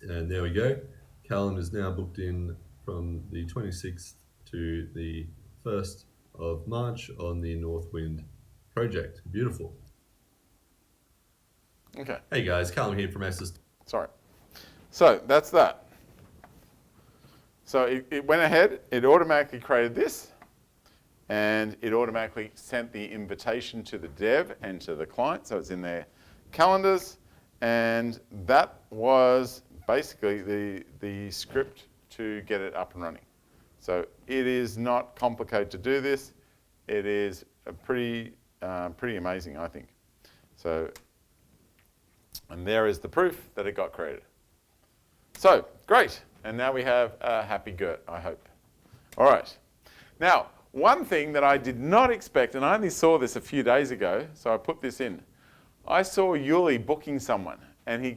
And there we go. Callum is now booked in from the 26th to the 1st of March on the Northwind project. Beautiful. Okay. Hey guys, Callum here from SS. Sorry. So that's that. So it went ahead, it automatically created this, and it automatically sent the invitation to the dev and to the client, so it's in their calendars, and that was basically the script to get it up and running. So it is not complicated to do this. It is pretty amazing, I think. So, and there is the proof that it got created. So, great. And now we have a happy Gert, I hope. All right. Now, one thing that I did not expect, and I only saw this a few days ago, so I put this in. I saw Yuli booking someone, and he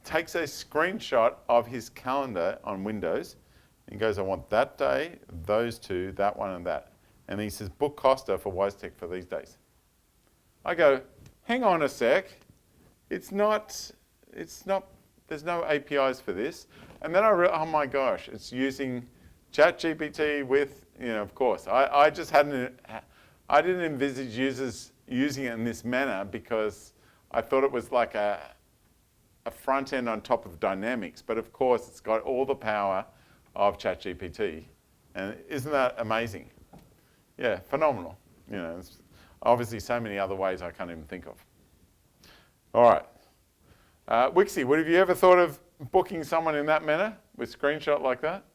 takes a screenshot of his calendar on Windows, and goes, I want that day, those two, that one, and that. And he says, book Costa for WiseTech for these days. I go, hang on a sec. It's not, there's no APIs for this. And then I realized, oh my gosh, it's using ChatGPT with, of course. I just didn't envisage users using it in this manner because I thought it was like a front end on top of Dynamics. But of course, it's got all the power of ChatGPT. And isn't that amazing? Yeah, phenomenal. You know, it's obviously so many other ways I can't even think of. All right. Wixie, have you ever thought of booking someone in that manner with screenshot like that?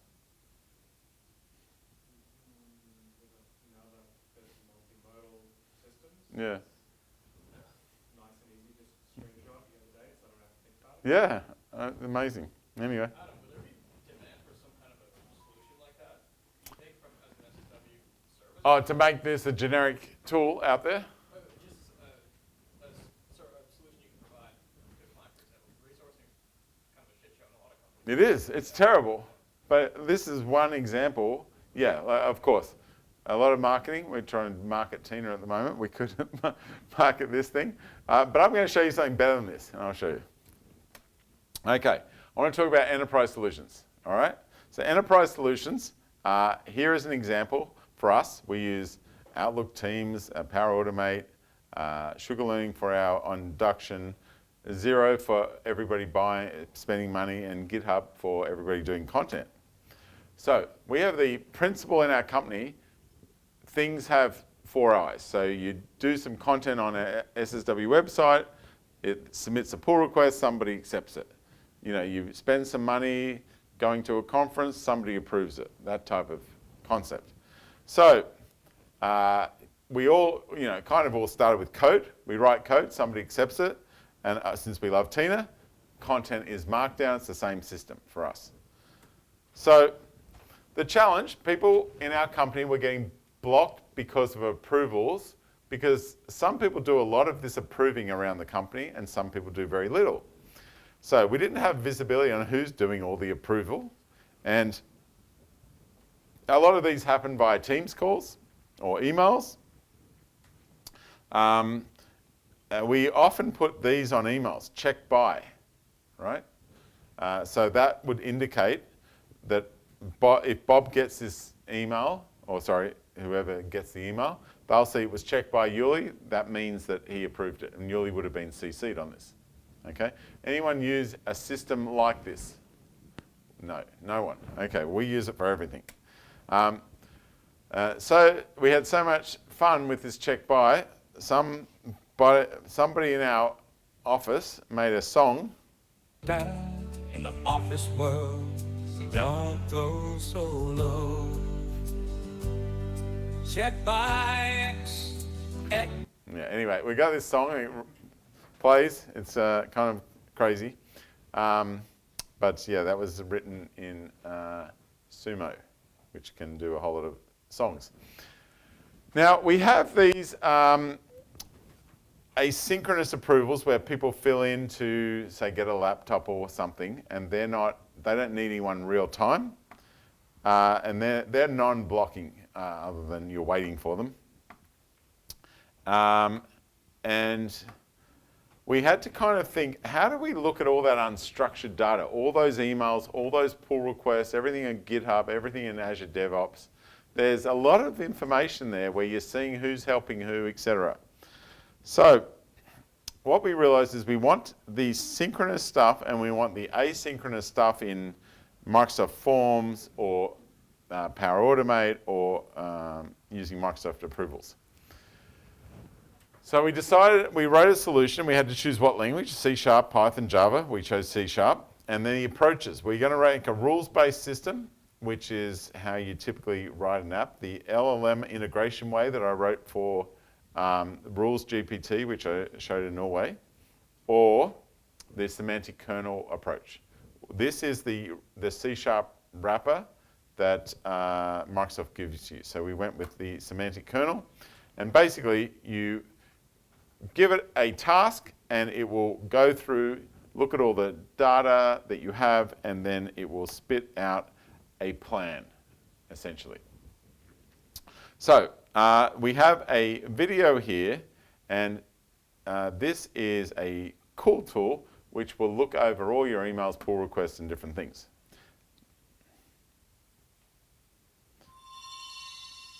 Yeah. Nice and easy, just screenshot the other day, so I don't have to think about it. Yeah, amazing. Anyway. Adam, will there be demand for some kind of a solution like that? Do you think from as an SSW service? Oh, to make this a generic tool out there? Just a sort of solution you can provide to a client, for example. Resourcing is kind of a shit show in a lot of companies. It is. It's terrible. But this is one example. Yeah, of course. A lot of marketing. We're trying to market Tina at the moment. We could market this thing. But I'm going to show you something better than this, and I'll show you. Okay. I want to talk about enterprise solutions. All right? So enterprise solutions, here is an example for us. We use Outlook Teams, Power Automate, Sugar Learning for our induction, Xero for everybody spending money, and GitHub for everybody doing content. So we have the principle in our company. Things have 4 eyes. So you do some content on a SSW website, it submits a pull request, somebody accepts it. You know, you spend some money going to a conference, somebody approves it, that type of concept. So we all, kind of all started with code. We write code, somebody accepts it, and since we love Tina, content is Markdown. It's the same system for us. So the challenge, people in our company were getting blocked because of approvals, because some people do a lot of this approving around the company and some people do very little. So we didn't have visibility on who's doing all the approval, and a lot of these happen via Teams calls or emails. We often put these on emails, check by, right? So that would indicate that if Bob gets this email, or sorry, whoever gets the email, they'll see it was checked by Yuli. That means that he approved it, and Yuli would have been CC'd on this. Okay? Anyone use a system like this? No, no one. Okay, we use it for everything. So we had so much fun with this check by. Somebody in our office made a song. In the office world, don't go so low. Check by X. Yeah, anyway, we got this song, and it plays. It's kind of crazy. But yeah, that was written in Sumo, which can do a whole lot of songs. Now, we have these asynchronous approvals where people fill in to, say, get a laptop or something, and they don't need anyone real time. And they're non-blocking, other than you're waiting for them. And we had to kind of think, how do we look at all that unstructured data, all those emails, all those pull requests, everything in GitHub, everything in Azure DevOps? There's a lot of information there where you're seeing who's helping who, etc. So what we realized is we want the synchronous stuff and we want the asynchronous stuff in Microsoft Forms or Power Automate or using Microsoft approvals. So we wrote a solution. We had to choose what language, C#, Python, Java. We chose C#. And then the approaches. We're going to make a rules-based system, which is how you typically write an app. The LLM integration way that I wrote for Rules GPT, which I showed in Norway, or the semantic kernel approach. This is the C# wrapper that Microsoft gives you. So we went with the semantic kernel, and basically you give it a task and it will go through, look at all the data that you have, and then it will spit out a plan, essentially. So we have a video here, and this is a cool tool which will look over all your emails, pull requests, and different things.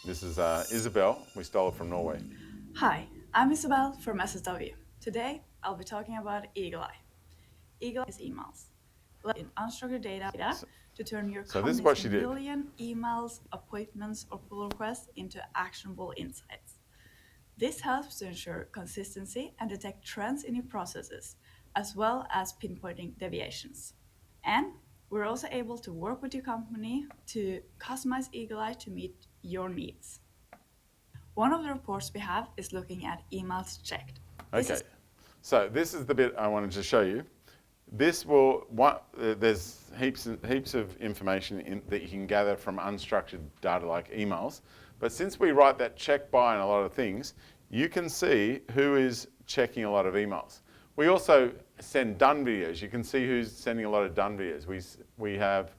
This is Isabel. We stole it from Norway. Hi, I'm Isabel from SSW. Today, I'll be talking about Eagle Eye. Eagle Eye is emails. In unstructured data to turn your So this is what company's she did. million emails, appointments, or pull requests into actionable insights. This helps to ensure consistency and detect trends in your processes, as well as pinpointing deviations. And we're also able to work with your company to customize Eagle Eye to meet your needs. One of the reports we have is looking at emails checked. Okay, so this is the bit I wanted to show you. This will, there's heaps of information that you can gather from unstructured data like emails. But since we write that check by in a lot of things, you can see who is checking a lot of emails. We also send done videos. You can see who's sending a lot of done videos. We have,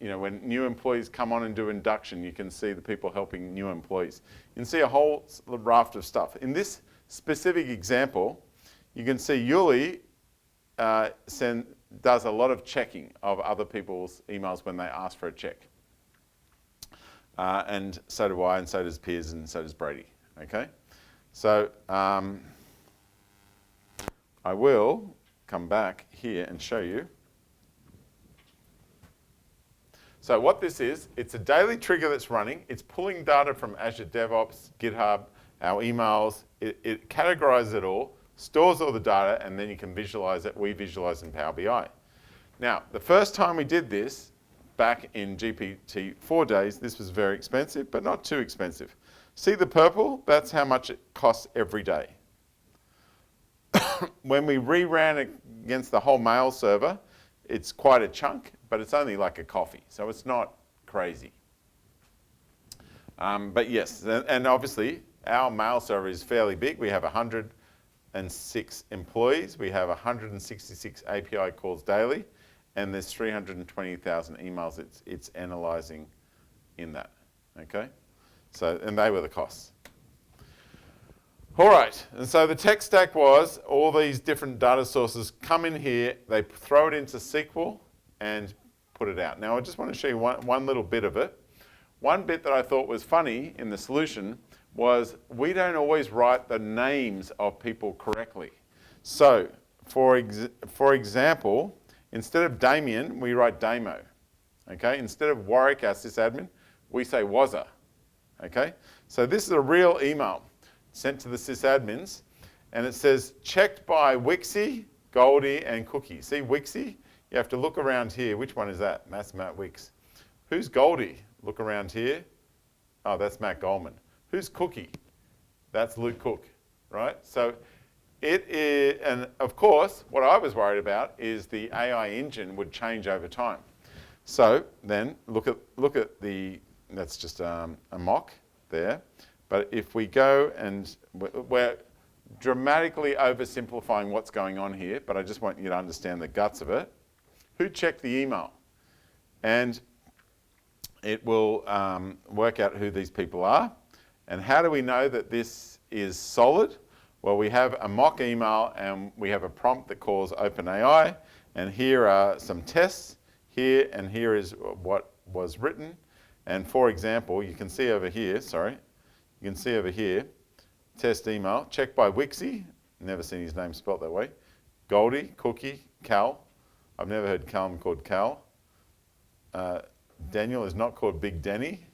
you know, when new employees come on and do induction, you can see the people helping new employees. You can see a whole raft of stuff. In this specific example, you can see Yuli does a lot of checking of other people's emails when they ask for a check. And so do I, and so does Piers, and so does Brady. Okay? So I will come back here and show you. So what this is, it's a daily trigger that's running. It's pulling data from Azure DevOps, GitHub, our emails. It categorizes it all, stores all the data, and then you can visualize it. We visualize in Power BI. Now, the first time we did this, back in GPT 4 days, this was very expensive, but not too expensive. See the purple? That's how much it costs every day. When we reran against the whole mail server, it's quite a chunk, but it's only like a coffee, so it's not crazy. But yes, and obviously our mail server is fairly big. We have 106 employees. We have 166 API calls daily, and there's 320,000 emails it's analyzing in that, okay? So, and they were the costs. All right, and so the tech stack was all these different data sources come in here, they throw it into SQL and put it out. Now I just want to show you one little bit of it. One bit that I thought was funny in the solution was we don't always write the names of people correctly. So, for example, instead of Damien, we write Damo. Okay, instead of Warwick, our sysadmin, we say Wazza. Okay, so this is a real email sent to the sysadmins, and it says checked by Wixie, Goldie, and Cookie. See Wixie? You have to look around here. Which one is that? That's Matt Wicks. Who's Goldie? Look around here. Oh, that's Matt Goldman. Who's Cookie? That's Luke Cook, right? So it is, and of course, what I was worried about is the AI engine would change over time. So then look at the, that's just a mock there. But if we go and we're dramatically oversimplifying what's going on here, but I just want you to understand the guts of it. Who checked the email? And it will work out who these people are. And how do we know that this is solid? Well, we have a mock email and we have a prompt that calls OpenAI. And here are some tests here, and here is what was written. And for example, you can see over here, you can see over here, test email, checked by Wixie, never seen his name spelt that way, Goldie, Cookie, Cal. I've never heard Callum called Cal. Daniel is not called Big Denny,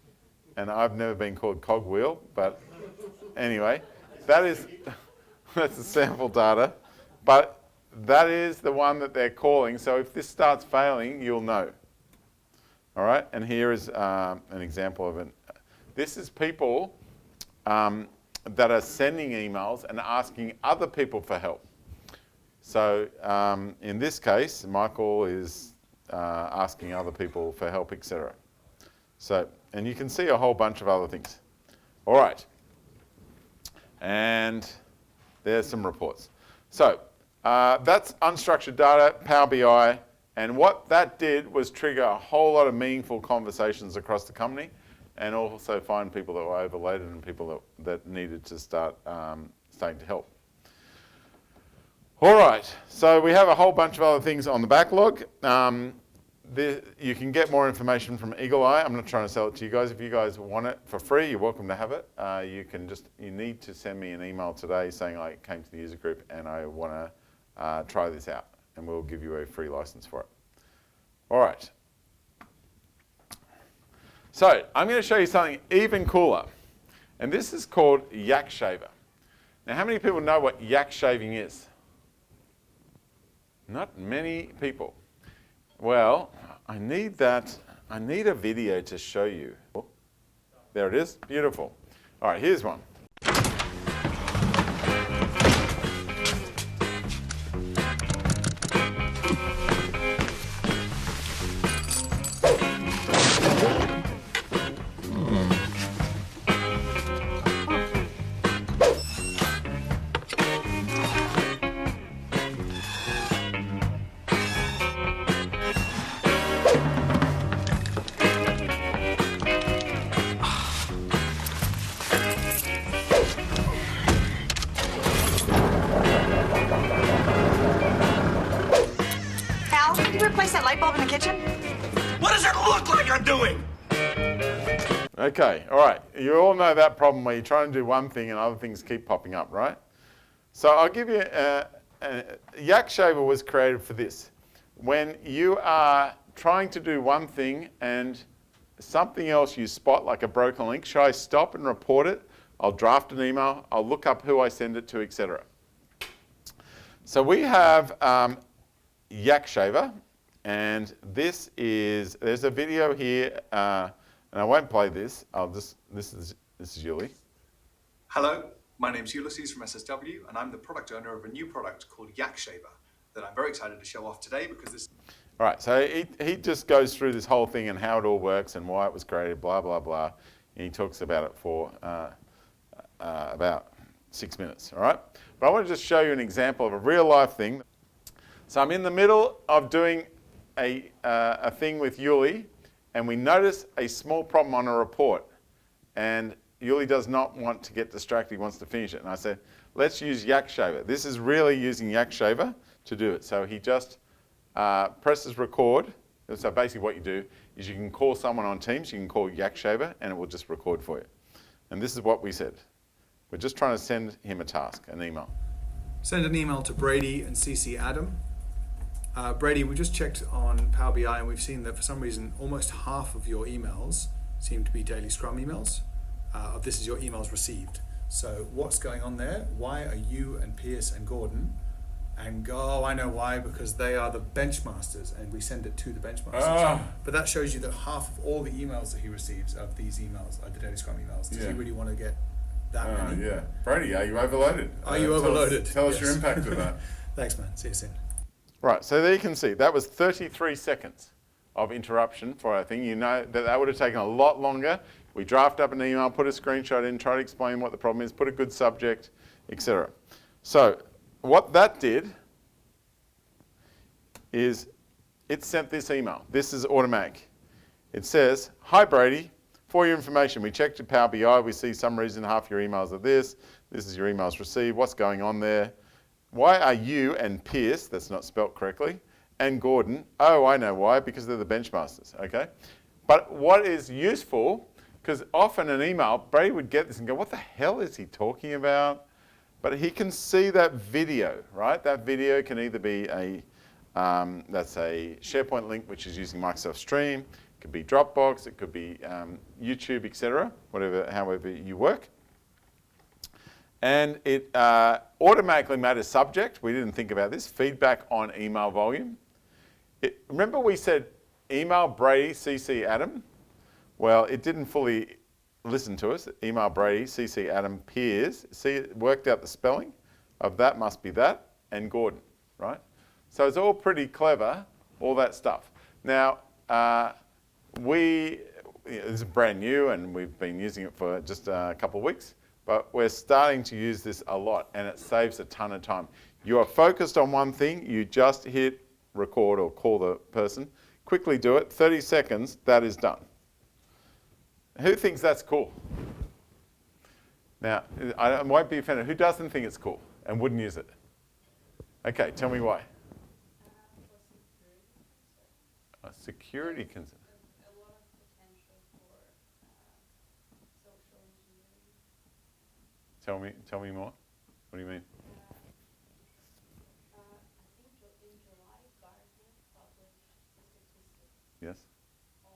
and I've never been called Cogwheel, but anyway, that's the sample data, but that is the one that they're calling, so if this starts failing, you'll know. All right, and here is an example of it. This is people that are sending emails and asking other people for help. So in this case, Michael is asking other people for help, etc. So, and you can see a whole bunch of other things. All right, and there's some reports. So that's unstructured data, Power BI, and what that did was trigger a whole lot of meaningful conversations across the company, and also find people that were overloaded and people that needed to start starting to help. All right, so we have a whole bunch of other things on the backlog. You can get more information from Eagle Eye. I'm not trying to sell it to you guys. If you guys want it for free, you're welcome to have it. You need to send me an email today saying I came to the user group and I want to try this out, and we'll give you a free license for it. All right, So I'm going to show you something even cooler. And this is called yak shaver. Now, how many people know what yak shaving is? Not many people. Well, I need a video to show you. Oh, there it is. Beautiful. All right, here's one. What does it look like I'm doing? Okay, all right. You all know that problem where you're trying to do one thing and other things keep popping up, right? So I'll give you yak shaver was created for this. When you are trying to do one thing and something else you spot, like a broken link, should I stop and report it? I'll draft an email, I'll look up who I send it to, etc. So we have yak shaver. And this is, there's a video here, and I won't play this. This is Yuli. Hello, my name's Ulysses from SSW, and I'm the product owner of a new product called Yak Shaver that I'm very excited to show off today because this. All right, so he just goes through this whole thing and how it all works and why it was created, blah, blah, blah. And he talks about it for about 6 minutes, all right? But I want to just show you an example of a real life thing. So I'm in the middle of doing a thing with Yuli, and we notice a small problem on a report. And Yuli does not want to get distracted, he wants to finish it. And I said, let's use yak shaver. This is really using yak shaver to do it. So he just presses record. So basically what you do is you can call someone on Teams, you can call yak shaver, and it will just record for you. And this is what we said. We're just trying to send him a task, an email. Send an email to Brady and CC Adam. Brady, we just checked on Power BI and we've seen that for some reason almost half of your emails seem to be daily Scrum emails. This is your emails received. So what's going on there? Why are you and Pierce and Gordon and I know why, because they are the benchmasters and we send it to the benchmasters. But that shows you that half of all the emails that he receives of these emails are the daily Scrum emails. Does he really want to get that many? Yeah. Brady, are you overloaded? Are you overloaded? Tell us your impact of that. Thanks, man. See you soon. Right, so there you can see, that was 33 seconds of interruption for our thing. You know that would have taken a lot longer. We draft up an email, put a screenshot in, try to explain what the problem is, put a good subject, etc. So what that did is it sent this email. This is automatic. It says, hi Brady, for your information, we checked your Power BI, we see some reason half your emails are this is your emails received, what's going on there? Why are you and Pierce, that's not spelt correctly, and Gordon, oh, I know why, because they're the benchmasters, okay? But what is useful, because often an email, Brady would get this and go, what the hell is he talking about? But he can see that video, right? That video can either be that's a SharePoint link, which is using Microsoft Stream, it could be Dropbox, it could be YouTube, etc., however you work. And it automatically made a subject. We didn't think about this. Feedback on email volume. Remember we said email Brady, CC Adam? Well, it didn't fully listen to us. Email Brady, CC Adam, Piers. See, it worked out the spelling of that must be that, and Gordon, right? So it's all pretty clever, all that stuff. Now, this is brand new, and we've been using it for just a couple of weeks. But we're starting to use this a lot, and it saves a ton of time. You are focused on one thing, you just hit record or call the person, quickly do it, 30 seconds, that is done. Who thinks that's cool? Now, I won't be offended. Who doesn't think it's cool and wouldn't use it? Okay, tell me why. A security concern. A lot of potential for social engineering. Tell me more. What do you mean? I think in July, Gartner published statistics Yes. on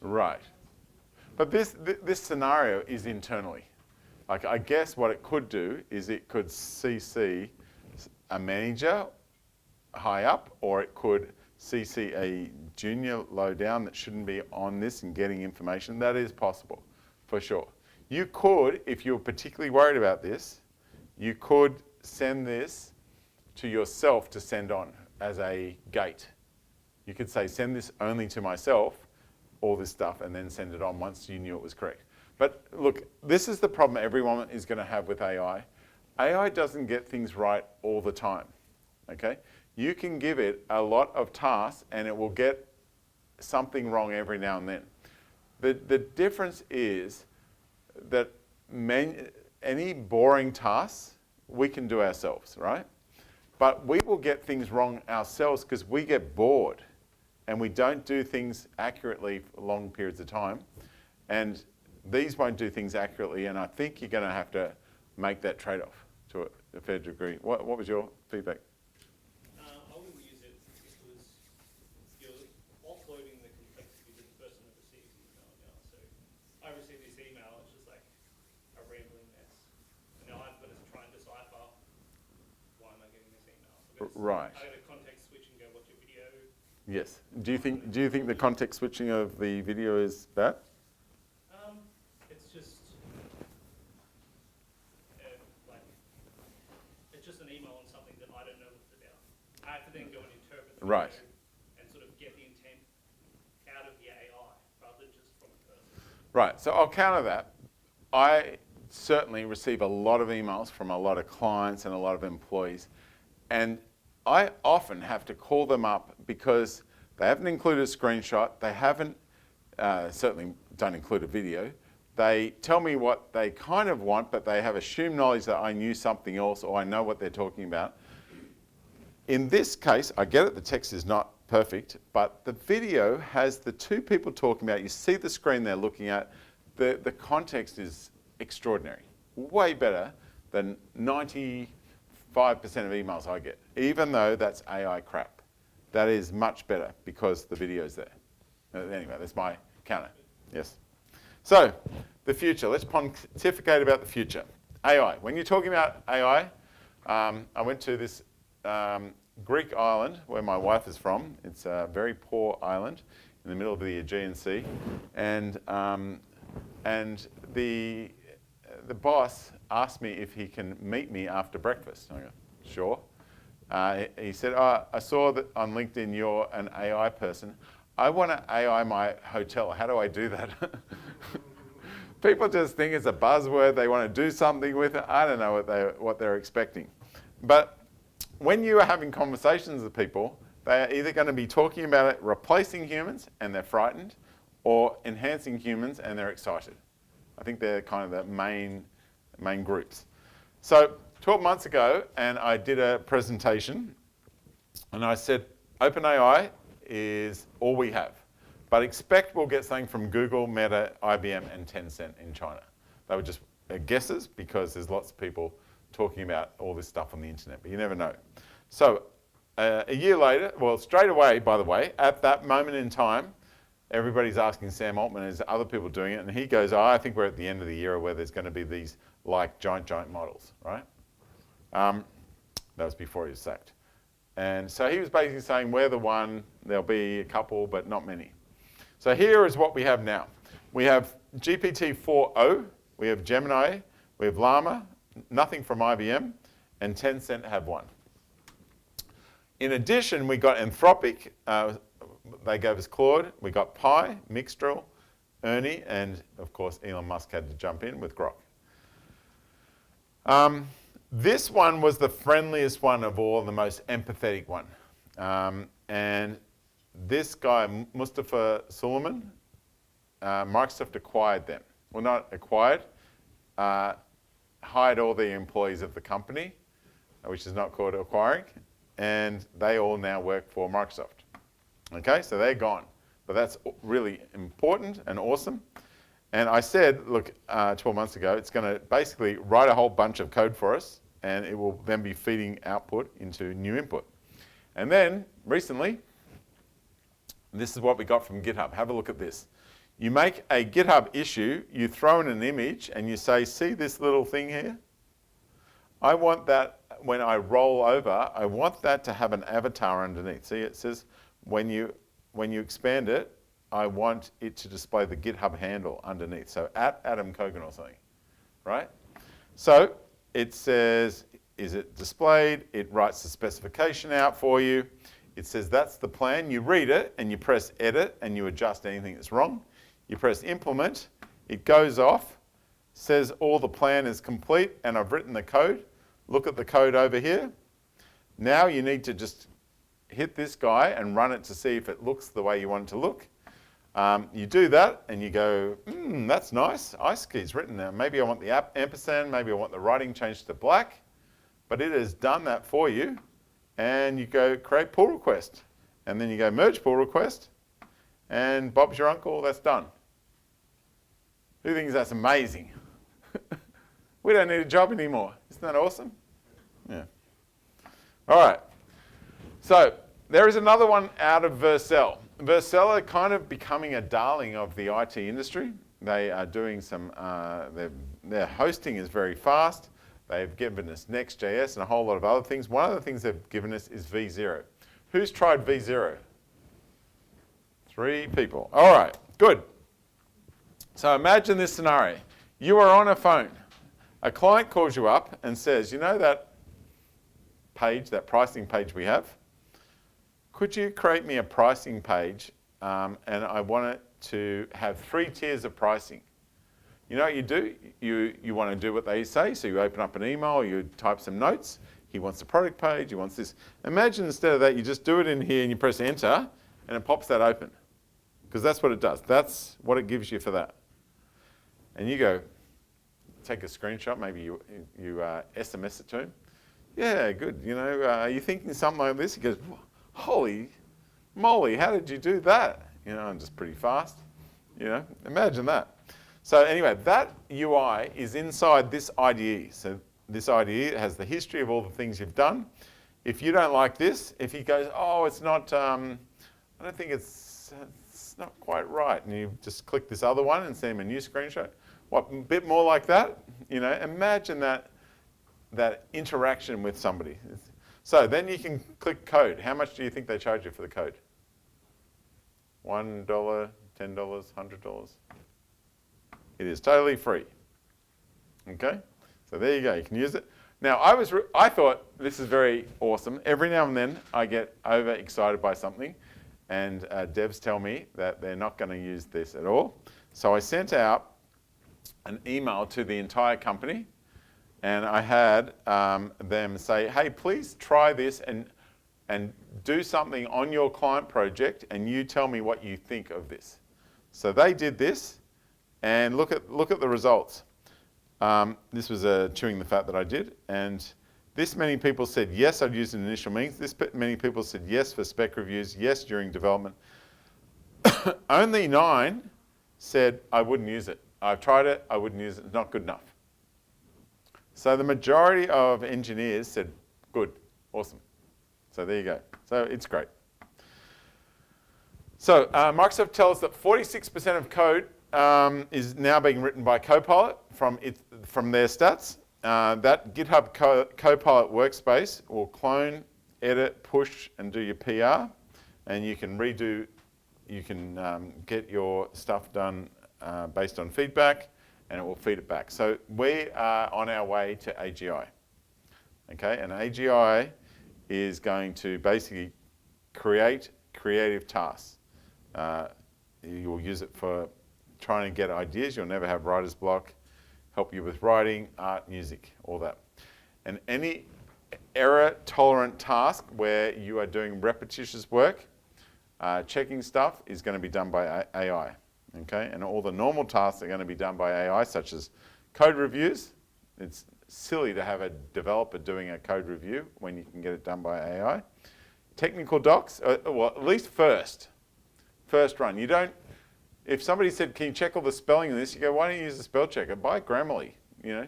Right. But this scenario is internally. Like, I guess what it could do is it could CC a manager high up, or it could CC a junior low down that shouldn't be on this and getting information. That is possible, for sure. You could, if you're particularly worried about this, you could send this to yourself to send on as a gate. You could say, send this only to myself, all this stuff, and then send it on once you knew it was correct. But look, this is the problem everyone is going to have with AI. AI doesn't get things right all the time, okay? You can give it a lot of tasks and it will get something wrong every now and then. The difference is that any boring tasks we can do ourselves, right? But we will get things wrong ourselves because we get bored and we don't do things accurately for long periods of time. And these won't do things accurately, and I think you're going to have to make that trade-off to a fair degree. What was your feedback? I wouldn't use it because you're offloading the complexity to the person that receives the email now. So I receive this email, it's just like a rambling mess. And now I've got to try and decipher why am I getting this email. Right. I got to context switch and go watch a video. Yes. Do you think the context switching of the video is bad? It's just it's just an email on something that I don't know what's about. I have to then go and interpret the Right. video and sort of get the intent out of the AI rather than just from a person. Right. So I'll counter that. I certainly receive a lot of emails from a lot of clients and a lot of employees, and I often have to call them up because they haven't included a screenshot, they haven't, certainly don't include a video. They tell me what they kind of want, but they have assumed knowledge that I knew something else or I know what they're talking about. In this case, I get it, the text is not perfect, but the video has the two people talking about, you see the screen they're looking at, the context is extraordinary. Way better than 95% of emails I get, even though that's AI crap. That is much better because the video's there. Anyway, that's my counter. Yes. So, the future. Let's pontificate about the future. AI. When you're talking about AI, I went to this Greek island where my wife is from. It's a very poor island in the middle of the Aegean Sea, and the boss asked me if he can meet me after breakfast. I go, sure. He said, I saw that on LinkedIn you're an AI person. I want to AI my hotel. How do I do that? People just think it's a buzzword. They want to do something with it. I don't know what they're expecting. But when you are having conversations with people, they are either going to be talking about it replacing humans and they're frightened, or enhancing humans and they're excited. I think they're kind of the main groups. So 12 months ago, and I did a presentation, and I said, OpenAI is all we have. But expect we'll get something from Google, Meta, IBM, and Tencent in China. They were just guesses because there's lots of people talking about all this stuff on the internet, but you never know. So a year later, well, straight away, by the way, at that moment in time, everybody's asking Sam Altman, is other people doing it? And he goes, I think we're at the end of the era where there's going to be these like giant models, right? That was before he was sacked. And so he was basically saying, we're the one, there'll be a couple, but not many. So here is what we have now. We have GPT 4.0, we have Gemini, we have Llama, nothing from IBM, and Tencent have one. In addition, we got Anthropic, they gave us Claude, we got Pi, Mixtral, Ernie, and of course Elon Musk had to jump in with Grok. This one was the friendliest one of all, the most empathetic one. And this guy, Mustafa Suleiman, Microsoft acquired them. Well, not acquired, hired all the employees of the company, which is not called acquiring, and they all now work for Microsoft. Okay, so they're gone. But that's really important and awesome. And I said, look, 12 months ago, it's going to basically write a whole bunch of code for us, and it will then be feeding output into new input. And then, recently, this is what we got from GitHub. Have a look at this. You make a GitHub issue, you throw in an image, and you say, see this little thing here? I want that, when I roll over, I want that to have an avatar underneath. See, it says, when you expand it, I want it to display the GitHub handle underneath. So at Adam Cogan or something, right? So it says, is it displayed? It writes the specification out for you. It says that's the plan. You read it and you press edit and you adjust anything that's wrong. You press implement. It goes off, says all the plan is complete and I've written the code. Look at the code over here. Now you need to just hit this guy and run it to see if it looks the way you want it to look. You do that and you go, that's nice. IceKey's written there. Maybe I want the ampersand, maybe I want the writing changed to black. But it has done that for you. And you go create pull request. And then you go merge pull request. And Bob's your uncle, that's done. Who thinks that's amazing? We don't need a job anymore. Isn't that awesome? Yeah. All right. So there is another one out of Vercel. Vercel are kind of becoming a darling of the IT industry. They are doing some, their hosting is very fast. They've given us Next.js and a whole lot of other things. One of the things they've given us is V0. Who's tried V0? 3 people. All right, good. So imagine this scenario. You are on a phone. A client calls you up and says, you know that page, that pricing page we have? Could you create me a pricing page and I want it to have 3 tiers of pricing? You know what you do? You want to do what they say, so you open up an email, you type some notes. He wants the product page, he wants this. Imagine instead of that, you just do it in here and you press enter and it pops that open. Because that's what it does. That's what it gives you for that. And you go, take a screenshot, maybe you SMS it to him. Yeah, good. You know, are you thinking something like this? He goes, holy moly, how did you do that? You know, I'm just pretty fast. You know, imagine that. So anyway, that UI is inside this IDE. So this IDE has the history of all the things you've done. If you don't like this, if he goes, oh, it's not, I don't think it's not quite right, and you just click this other one and send him a new screenshot. What, a bit more like that? You know, imagine that interaction with somebody. So then you can click code. How much do you think they charge you for the code? $1, $10, $100? It is totally free. Okay? So there you go. You can use it. Now, I thought this is very awesome. Every now and then I get overexcited by something, and devs tell me that they're not going to use this at all. So I sent out an email to the entire company, and I had them say, hey, please try this and do something on your client project, and you tell me what you think of this. So they did this. And look at the results. This was chewing the fat that I did. And this many people said, yes, I'd use it in initial meetings. This many people said, yes, for spec reviews, yes, during development. Only 9 said, I wouldn't use it. I've tried it, I wouldn't use it, it's not good enough. So the majority of engineers said, good, awesome. So there you go. So it's great. So Microsoft tells us that 46% of code is now being written by Copilot from their stats. That GitHub Copilot workspace will clone, edit, push, and do your PR. And you can get your stuff done based on feedback, and it will feed it back. So we are on our way to AGI. Okay, and AGI is going to basically create creative tasks. You will use it for trying to get ideas. You'll never have writer's block. Help you with writing, art, music, all that. And any error-tolerant task where you are doing repetitious work, checking stuff is going to be done by AI. Okay, and all the normal tasks are going to be done by AI, such as code reviews. It's silly to have a developer doing a code review when you can get it done by AI. Technical docs, well, at least first run. You don't. If somebody said, can you check all the spelling in this? You go, why don't you use the spell checker? Buy Grammarly, you know.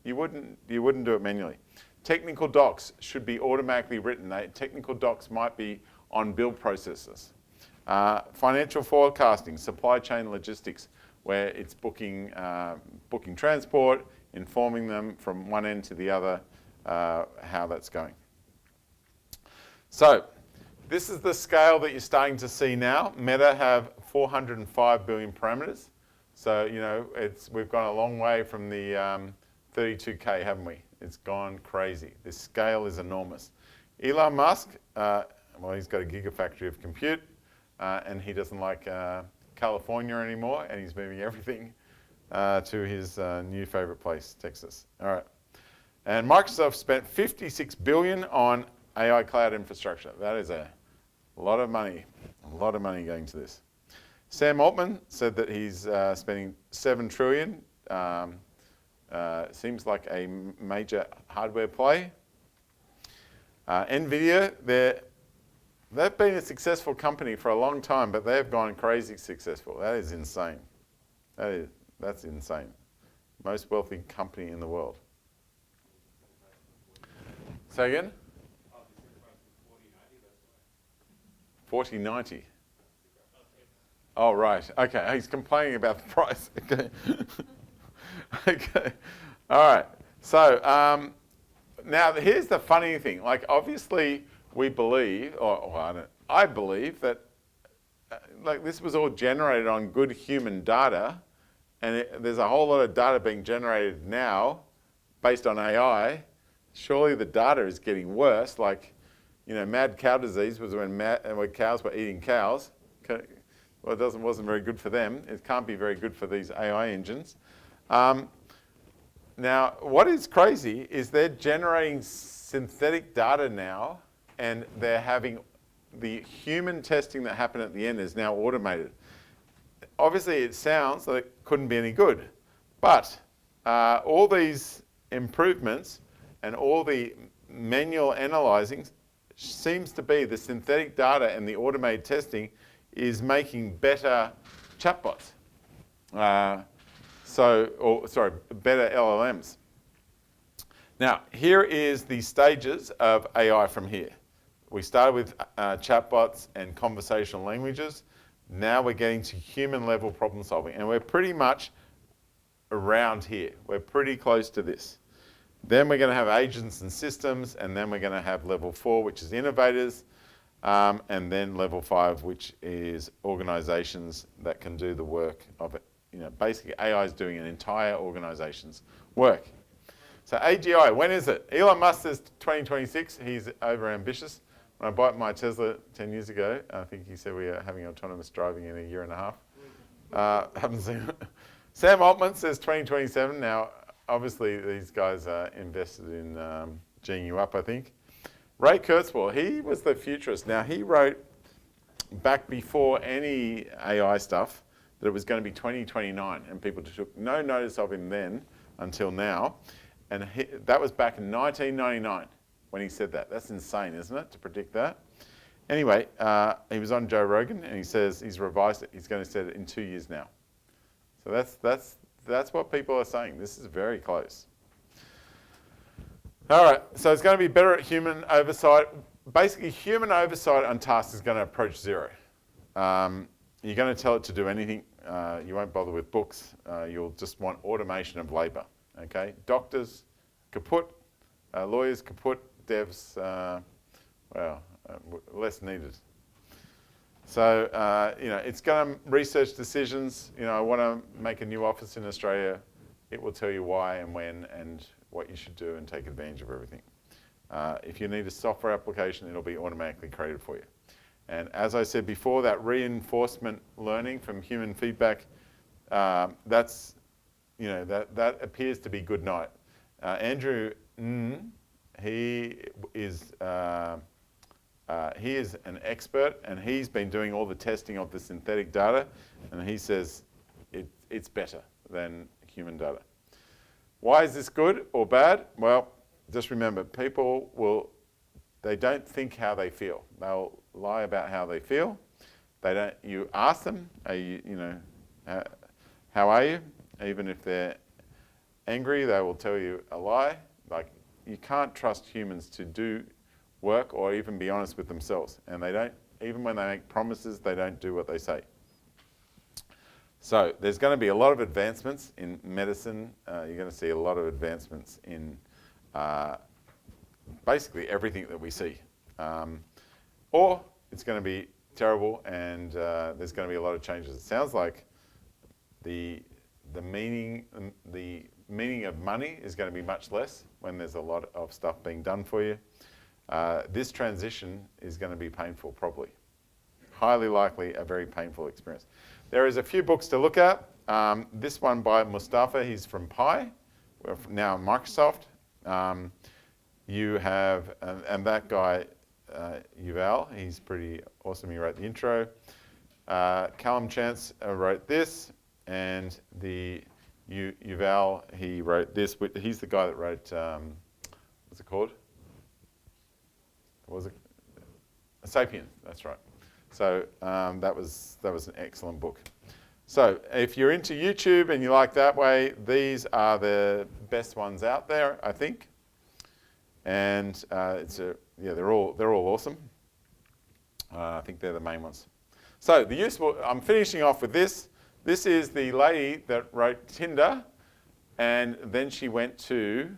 You wouldn't do it manually. Technical docs should be automatically written. Technical docs might be on build processes. Financial forecasting, supply chain logistics, where it's booking transport, informing them from one end to the other how that's going. So this is the scale that you're starting to see now. Meta have 405 billion parameters. So, you know, we've gone a long way from the 32K, haven't we? It's gone crazy. This scale is enormous. Elon Musk, well, he's got a gigafactory of compute, and he doesn't like California anymore, and he's moving everything to his new favorite place, Texas. All right. And Microsoft spent 56 billion on AI cloud infrastructure. That is a lot of money going to this. Sam Altman said that he's spending 7 trillion. Seems like a major hardware play. NVIDIA, they've been a successful company for a long time, but they've gone crazy successful. That is insane. That's insane. Most wealthy company in the world. Say again? 4090. Oh, right. Okay. He's complaining about the price. Okay. Okay. All right. So now here's the funny thing. Like, obviously, we believe, I believe that like this was all generated on good human data, and there's a whole lot of data being generated now based on AI. Surely the data is getting worse. Like, you know, mad cow disease was when cows were eating cows. Well, it wasn't very good for them. It can't be very good for these AI engines. Now, what is crazy is they're generating synthetic data now, and they're having the human testing that happened at the end is now automated. Obviously, it sounds like it couldn't be any good, but all these improvements and all the manual analyzing seems to be the synthetic data and the automated testing is making better chatbots. Better LLMs. Now, here is the stages of AI from here. We started with chatbots and conversational languages. Now we're getting to human level problem solving, and we're pretty much around here. We're pretty close to this. Then we're going to have agents and systems, and then we're going to have level 4, which is innovators, and then level 5, which is organizations that can do the work of it. You know, basically AI is doing an entire organization's work. So AGI, when is it? Elon Musk says 2026. He's over ambitious. When I bought my Tesla 10 years ago, I think he said we are having autonomous driving in a year and a half. Haven't seen it. Sam Altman says 2027. Now, obviously, these guys are invested in G'ing you up, I think. Ray Kurzweil, he was the futurist. Now, he wrote back before any AI stuff that it was going to be 2029, and people took no notice of him then until now. And that was back in 1999 when he said that. That's insane, isn't it, to predict that? Anyway, he was on Joe Rogan, and he says he's revised it. He's going to set it in 2 years now. So that's what people are saying. This is very close. All right, so it's going to be better at human oversight. Basically, human oversight on tasks is going to approach zero. You're going to tell it to do anything. You won't bother with books. You'll just want automation of labour. Okay, doctors kaput, lawyers kaput, devs, less needed. So you know, it's going to research decisions. You know, I want to make a new office in Australia. It will tell you why and when and what you should do and take advantage of everything. If you need a software application, it'll be automatically created for you. And as I said before, that reinforcement learning from human feedback, that's, you know, that appears to be good night. Andrew, he is an expert, and he's been doing all the testing of the synthetic data, and he says it's better than human data. Why is this good or bad? Well, just remember, they don't think how they feel. They'll lie about how they feel. You ask them, how are you? Even if they're angry, they will tell you a lie. Like, you can't trust humans to do work or even be honest with themselves, and they don't Even when they make promises, they don't do what they say. So there's going to be a lot of advancements in medicine. You're going to see a lot of advancements in basically everything that we see. Or it's going to be terrible, and there's going to be a lot of changes. It sounds like the meaning of money is going to be much less when there's a lot of stuff being done for you. This transition is going to be painful, probably. Highly likely a very painful experience. There is a few books to look at. This one by Mustafa, he's from Pi, now Microsoft. You have, and that guy, Yuval, he's pretty awesome. He wrote the intro. Callum Chance wrote this, and the Yuval, he wrote this. He's the guy that wrote, what's it called? What was it? Sapiens, that's right. So that was an excellent book. So if you're into YouTube and you like that way, these are the best ones out there, I think. And they're all awesome. I think they're the main ones. So the useful. I'm finishing off with this. This is the lady that wrote Tinder, and then she went to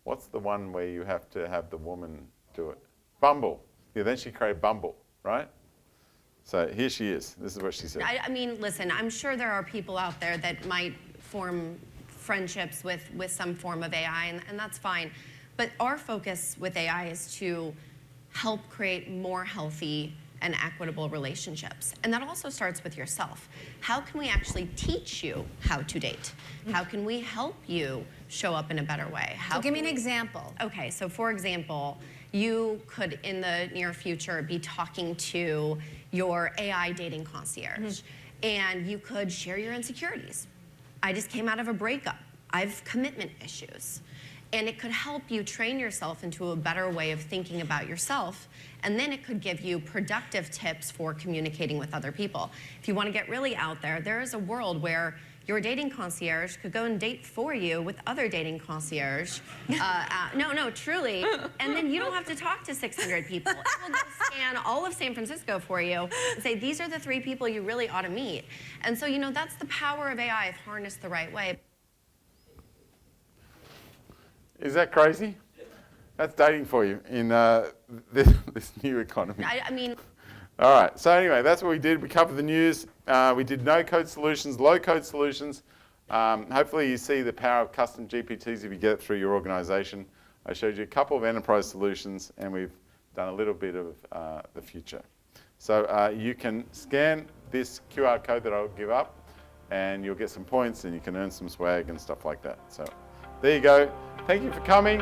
what's the one where you have to have the woman do it? Bumble. Yeah, then she created Bumble, right? So here she is. This is what she said. I mean, listen, I'm sure there are people out there that might form friendships with some form of AI, and that's fine. But our focus with AI is to help create more healthy and equitable relationships. And that also starts with yourself. How can we actually teach you how to date? How can we help you show up in a better way? So give me an example. Okay, so for example, you could, in the near future, be talking to your AI dating concierge, and you could share your insecurities. I just came out of a breakup. I have commitment issues. And it could help you train yourself into a better way of thinking about yourself, and then it could give you productive tips for communicating with other people. If you want to get really out there, there is a world where your dating concierge could go and date for you with other dating concierge. No, truly. And then you don't have to talk to 600 people. It will go scan all of San Francisco for you and say, these are the 3 people you really ought to meet. And so, that's the power of AI if harnessed the right way. Is that crazy? That's dating for you in this new economy. I mean... All right, so anyway, that's what we did. We covered the news. We did no-code solutions, low-code solutions. Hopefully you see the power of custom GPTs if you get it through your organization. I showed you a couple of enterprise solutions, and we've done a little bit of the future. So you can scan this QR code that I'll give up, and you'll get some points, and you can earn some swag and stuff like that. So there you go. Thank you for coming.